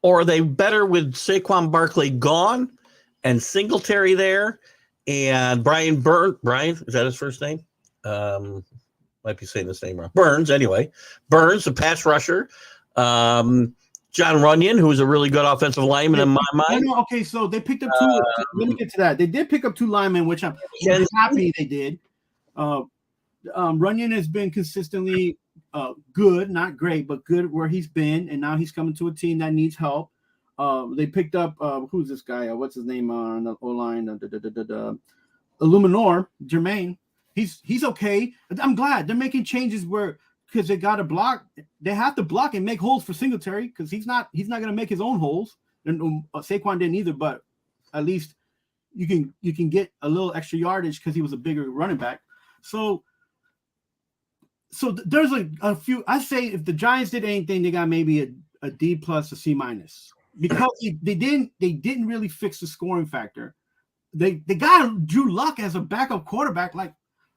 or are they better with Saquon Barkley gone and Singletary there and Brian, is that his first name? Might be saying this name wrong. Burns, anyway. Burns, a pass rusher. John Runyon, who's a really good offensive lineman in my mind. Okay, so they picked up 2. Let me get to that. They did pick up 2 linemen, which I'm happy they did. Runyon has been consistently good, not great, but good where he's been, and now he's coming to a team that needs help. They picked up who's this guy? What's his name on the O-line? Illuminor, Jermaine. He's okay. I'm glad they're making changes because they got to block. They have to block and make holes for Singletary because he's not going to make his own holes. And Saquon didn't either, but at least you can get a little extra yardage because he was a bigger running back. So there's a few. I say if the Giants did anything, they got maybe a D plus, a C minus, because they didn't really fix the scoring factor. They got Drew Luck as a backup quarterback. Like,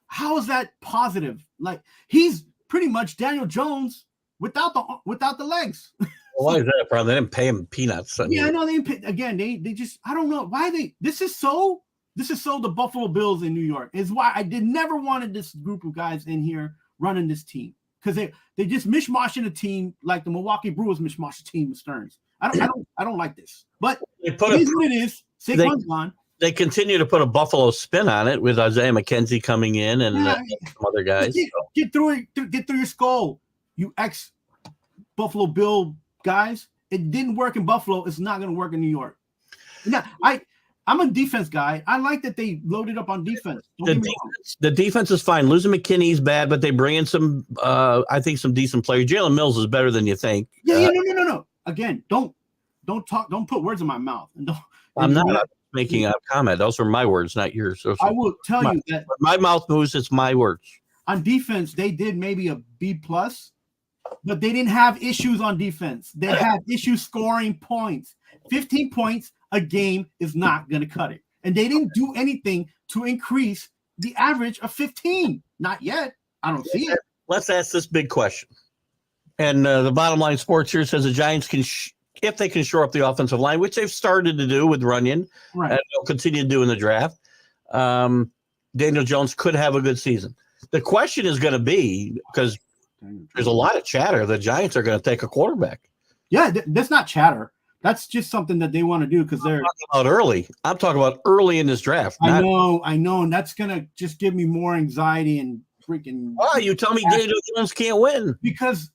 how is that positive? Like, he's pretty much Daniel Jones without the legs. Why is that a problem? They didn't pay him peanuts. I know they didn't pay, again. They just, I don't know why this is so the Buffalo Bills in New York. Is why I never wanted this group of guys in here running this team, because they just mishmashing a team like the Milwaukee Brewers mishmash a team with Stearns. I don't like this. But it is what it is. Saquon's gone. They continue to put a Buffalo spin on it with Isaiah McKenzie coming in and some other guys. Get through it. Get through your skull, you ex-Buffalo Bill guys. It didn't work in Buffalo. It's not going to work in New York. Now, I'm a defense guy. I like that they loaded up on defense. The defense is fine. Losing McKinney's bad, but they bring in some, I think, some decent players. Jalen Mills is better than you think. No. Again, don't put words in my mouth. I'm not making a comment. Those are my words, not yours. I will tell you that when my mouth moves, it's my words. On defense, they did maybe a B plus, but they didn't have issues on defense. They had issues scoring points. 15 points a game is not going to cut it. And they didn't do anything to increase the average of 15. Not yet. I don't see it. Let's ask this big question. And the Bottom Line Sports here says the Giants can, if they can shore up the offensive line, which they've started to do with Runyon, right, and they'll continue to do in the draft, Daniel Jones could have a good season. The question is going to be, because there's a lot of chatter, the Giants are going to take a quarterback. Yeah, that's not chatter. That's just something that they want to do because they're talking about early. I'm talking about early in this draft. I know, and that's gonna just give me more anxiety and freaking. Oh, you tell me Daniel Jones can't win because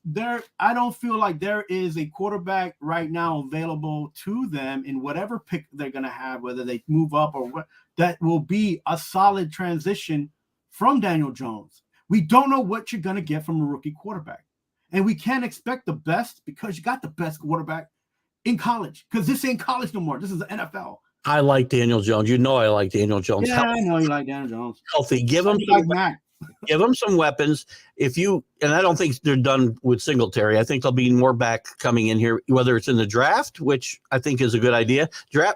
I don't feel like there is a quarterback right now available to them in whatever pick they're gonna have, whether they move up or what, that will be a solid transition from Daniel Jones. We don't know what you're gonna get from a rookie quarterback, and we can't expect the best because you got the best quarterback in college, because this ain't college no more. This is the NFL. I like Daniel Jones. You know I like Daniel Jones. Yeah, I know you like Daniel Jones. Healthy. Give him some weapons. And I don't think they're done with Singletary. I think there'll be more back coming in here, whether it's in the draft, which I think is a good idea.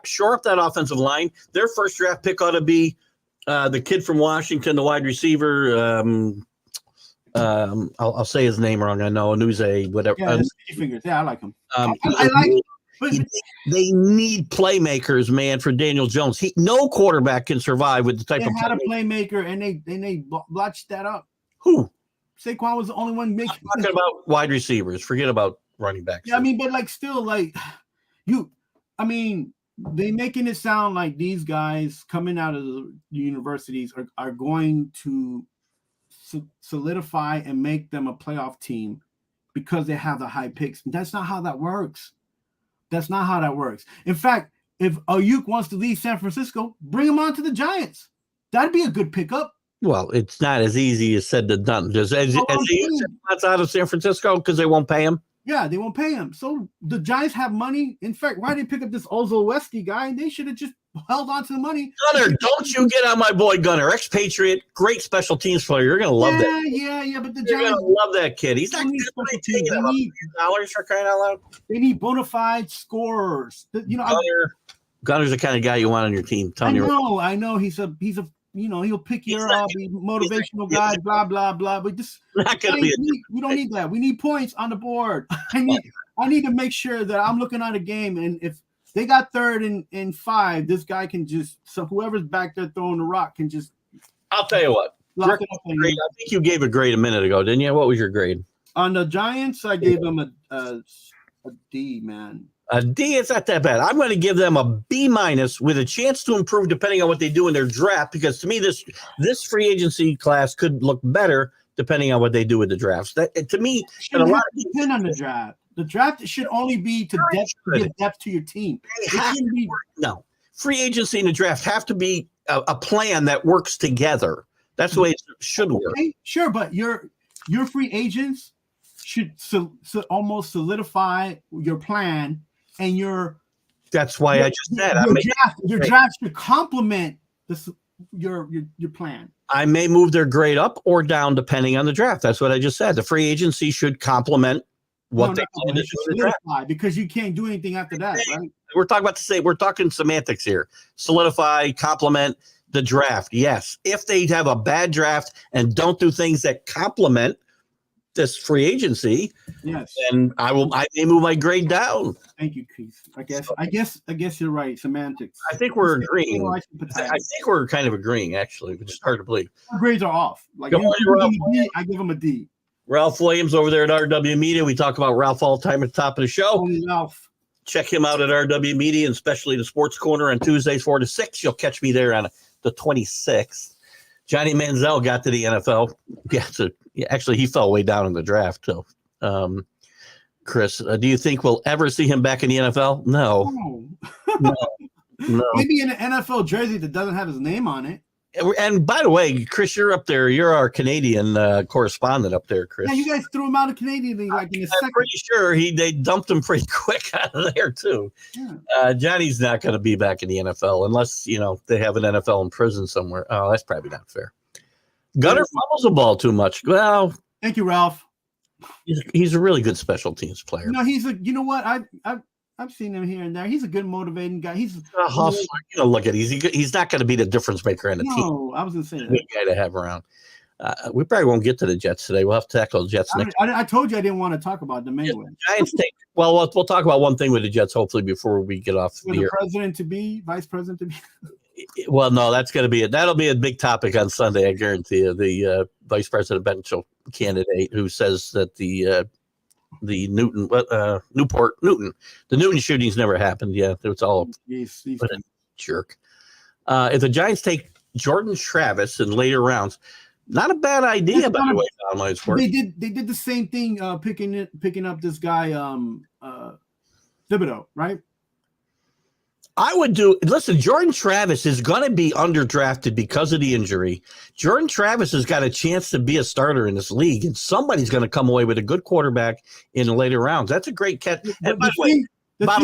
Shore up that offensive line. Their first draft pick ought to be the kid from Washington, the wide receiver. I'll say his name wrong. I know Anuze, whatever. Yeah, fingers. Yeah, I like him. I like him. They need playmakers, man, for Daniel Jones. No quarterback can survive with the type of They had a playmaker, and they blotched that up. Who? Saquon was the only one making. I'm talking about wide receivers. Forget about running backs. Yeah, I mean, but they making it sound like these guys coming out of the universities are going to solidify and make them a playoff team because they have the high picks. That's not how that works. In fact, if Ayuk wants to leave San Francisco, bring him on to the Giants. That'd be a good pickup. Well, it's not as easy as said than done. As Ayuk wants out of San Francisco because they won't pay him? Yeah, they won't pay him. So the Giants have money. In fact, why did they pick up this Ozolewski guy? They should have just held on to the money. Gunner, don't you get on my boy Gunner, expatriate, great special teams player. You're gonna love that. Yeah, but the You're Giants gonna love that kid. He's not going to take $1 for crying out loud. They need bona fide scorers. Gunner's the kind of guy you want on your team. I know. He's a he'll pick you up, motivational guy, blah blah blah. But this not gonna be. We don't need that. We need points on the board. I need to make sure that I'm looking at a game, and if they got 3rd and 5, this guy can whoever's back there throwing the rock can just. I'll tell you what. I think you gave a grade a minute ago, didn't you? What was your grade? On the Giants, I gave them a D, man. A D, it's not that bad. I'm going to give them a B- with a chance to improve depending on what they do in their draft, because to me, this free agency class could look better depending on what they do with the drafts. That to me, and a lot depend on the draft. The draft should only be to give depth to your team. No, free agency and the draft have to be a plan that works together. That's the way it should work. Okay, sure, but your free agents should almost solidify your plan. And that's why I just said your draft should complement your plan. I may move their grade up or down depending on the draft. That's what I just said. The free agency should complement what they plan to do in the draft. Because you can't do anything after that, right? We're talking semantics here. Solidify, complement the draft. Yes. If they have a bad draft and don't do things that complement this free agency, yes, and I may move my grade down. Thank you, Keith. I guess you're right. Semantics. I think we're agreeing. I think we're kind of agreeing, actually, which is hard to believe. Our grades are off. I give them a D. Ralph Williams over there at RW Media. We talk about Ralph all the time at the top of the show. Ralph. Check him out at RW Media, and especially the Sports Corner on Tuesdays 4 to 6. You'll catch me there on the 26th. Johnny Manziel got to the NFL. Actually, he fell way down in the draft. So, Chris, do you think we'll ever see him back in the NFL? No. Maybe in an NFL jersey that doesn't have his name on it. And by the way, Chris, you're up there. You're our Canadian correspondent up there, Chris. Yeah, you guys threw him out of Canadian League in a second. I'm pretty sure they dumped him pretty quick out of there too. Yeah. Johnny's not going to be back in the NFL unless they have an NFL in prison somewhere. Oh, that's probably not fair. Gunner fumbles the ball too much. Well, thank you, Ralph. He's a really good special teams player. No, you know what? I've seen him here and there. He's a good motivating guy. He's a hustler. Look at he's not going to be the difference maker on the team. No, I was going to say that. Good guy to have around. We probably won't get to the Jets today. We'll have to tackle the Jets next. I told you I didn't want to talk about them anyway. Giants take. Well, we'll talk about one thing with the Jets hopefully before we get off the air. President to be, vice president to be. Well, no, that'll be a big topic on Sunday. I guarantee you. The vice presidential candidate who says that the Newton shootings never happened. Yeah, it was all he's a jerk. If the Giants take Jordan Travis in later rounds, not a bad idea. By the way, they did the same thing picking up this guy Thibodeau, right? I would listen, Jordan Travis is going to be underdrafted because of the injury. Jordan Travis has got a chance to be a starter in this league, and somebody's going to come away with a good quarterback in the later rounds. That's a great catch. And by the way, Bob,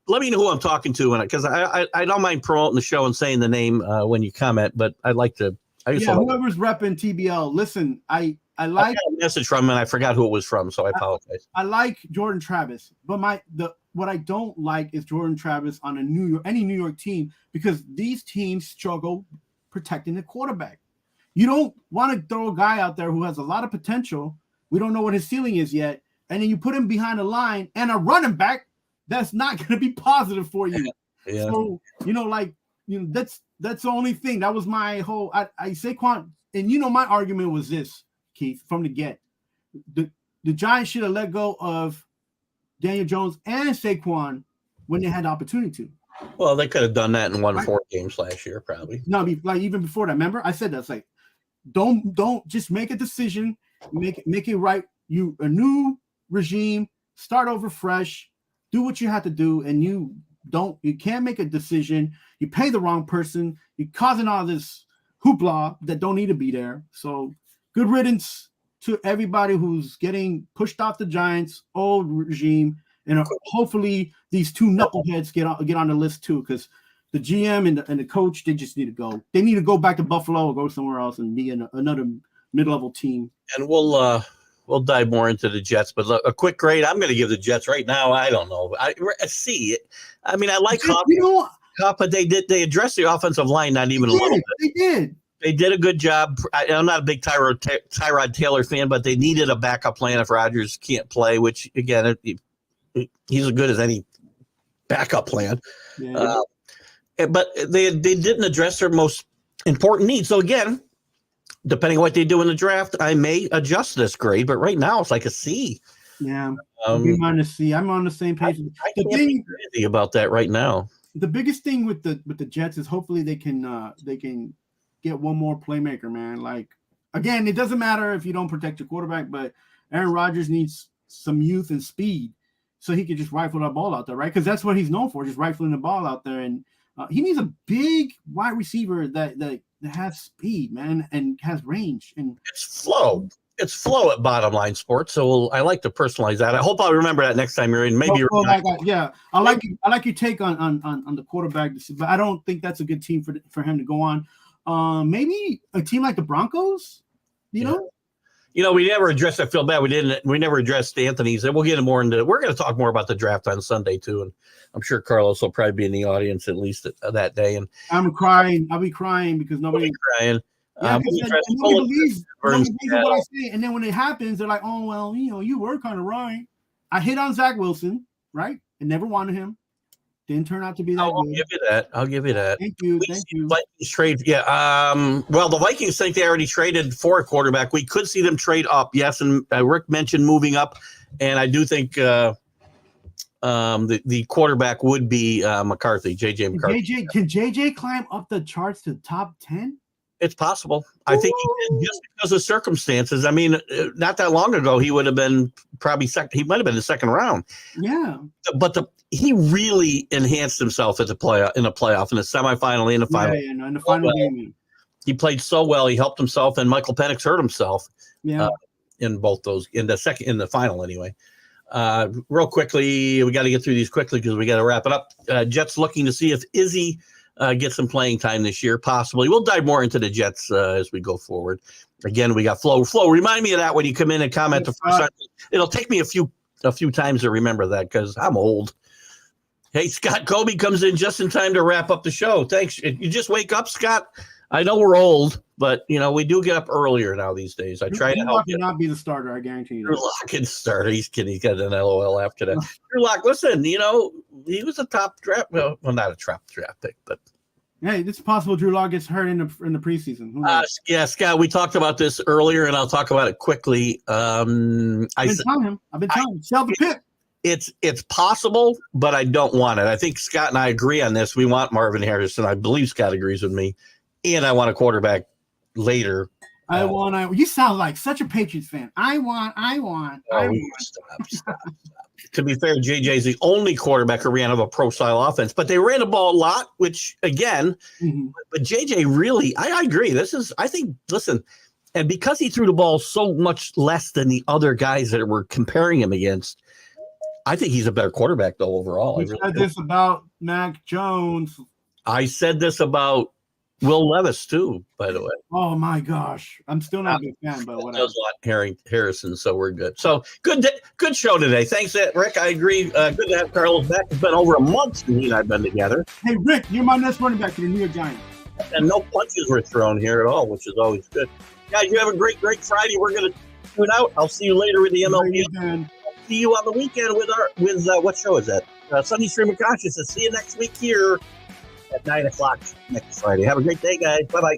let me know who I'm talking to, because I don't mind promoting the show and saying the name when you comment, but I'd like to. Whoever's repping TBL. Listen, I like a message from him, and I forgot who it was from, so I apologize. I like Jordan Travis, but what I don't like is Jordan Travis on any New York team, because these teams struggle protecting the quarterback. You don't want to throw a guy out there who has a lot of potential. We don't know what his ceiling is yet, and then you put him behind a line and a running back. That's not going to be positive for you. Yeah. So that's the only thing. That was my whole. I Saquon, and my argument was this, Keith, from the get. The Giants should have let go of Daniel Jones and Saquon when they had the opportunity to. Well, they could have done that and won 4 games last year, probably. No, like even before that. Remember, I said that's like, don't just make a decision, make it right. You a new regime, start over fresh, do what you have to do, and you can't make a decision. You pay the wrong person. You're causing all this hoopla that don't need to be there. So, good riddance to everybody who's getting pushed off the Giants' old regime, and hopefully these 2 knuckleheads get on the list too, because the GM and the coach, they just need to go. They need to go back to Buffalo or go somewhere else and be in another mid-level team. And we'll dive more into the Jets, but a quick grade I'm going to give the Jets right now. I don't know. I see it. I mean, I like Hop, but they addressed the offensive line not even a little bit. They did. They did a good job. I'm not a big Tyrod Taylor fan, but they needed a backup plan if Rodgers can't play, which, again, he's as good as any backup plan. Yeah. But they didn't address their most important needs. So, again, depending on what they do in the draft, I may adjust this grade, but right now it's like a C. Yeah, be minus C. I'm on the same page. I can't be crazy about that right now. The biggest thing with the Jets is hopefully they can get one more playmaker, man. Like, again, it doesn't matter if you don't protect your quarterback, but Aaron Rodgers needs some youth and speed so he can just rifle that ball out there, right? Because that's what he's known for, just rifling the ball out there. And he needs a big wide receiver that has speed, man, and has range. And it's flow. It's flow at Bottom Line Sports. So I like to personalize that. I hope I'll remember that next time you're in. Maybe I like your take on the quarterback, but I don't think that's a good team for him to go on. Maybe a team like the Broncos, you know. We never addressed. I feel bad we never addressed Anthony's, and we'll get more into. We're going to talk more about the draft on Sunday too, and I'm sure Carlos will probably be in the audience at least that day. And I'm crying. I'll be crying because nobody's crying. Yeah, nobody believes what I say, and then when it happens, they're like, "Oh well, you were kind of right." I hit on Zach Wilson, right? I never wanted him. Didn't turn out to be that good. I'll give you that. Thank you. Vikings trade, well, the Vikings think they already traded for a quarterback. We could see them trade up, yes, and Rick mentioned moving up, and I do think the quarterback would be McCarthy, JJ McCarthy. Can JJ climb up the charts to top 10? It's possible. I think he did just because of circumstances. I mean, not that long ago, he would have been probably second. He might have been the second round. Yeah. But he really enhanced himself in the playoff, in the semifinal, in the final. Yeah, in the final game. He played so well. He helped himself, and Michael Penix hurt himself. Yeah. In both those, in the final anyway. Real quickly, we got to get through these quickly because we got to wrap it up. Jets looking to see if Izzy get some playing time this year, possibly. We'll dive more into the Jets as we go forward. Again, we got Flo. Flo, remind me of that when you come in and comment the first time. It'll take me a few times to remember that because I'm old. Hey, Scott Kobe comes in just in time to wrap up the show. Thanks. You just wake up, Scott. I know we're old, but we do get up earlier now these days. I try to help you. Not be the starter, I guarantee you. Drew Lock can start. He's kidding. He's got an LOL after that. Drew Lock, listen, he was a top draft. Well, not a top draft pick, but hey, it's possible Drew Lock gets hurt in the preseason. Yeah, Scott, we talked about this earlier, and I'll talk about it quickly. I've been telling him. Sell the pick. It's possible, but I don't want it. I think Scott and I agree on this. We want Marvin Harrison. I believe Scott agrees with me. And I want a quarterback later. You sound like such a Patriots fan. I want. Stop. To be fair, JJ is the only quarterback who ran of a pro-style offense, but they ran the ball a lot, which, again, but JJ really, I agree. Listen, and because he threw the ball so much less than the other guys that we're comparing him against, I think he's a better quarterback, though, overall. You said this about Mac Jones. I said this about Will Levis, too, by the way. Oh, my gosh. I'm still not a big fan, but whatever. Does a lot Harrison, so we're good. So good show today. Thanks, Rick. I agree. Good to have Carlos back. It's been over a month since he and I have been together. Hey, Rick, you're my next running back for the New York Giants. And no punches were thrown here at all, which is always good. Guys, you have a great Friday. We're going to tune out. I'll see you later with the MLB. I'll see you on the weekend with what show is that? Sunday Stream of Consciousness. See you next week here at 9 o'clock next Friday. Have a great day, guys. Bye-bye.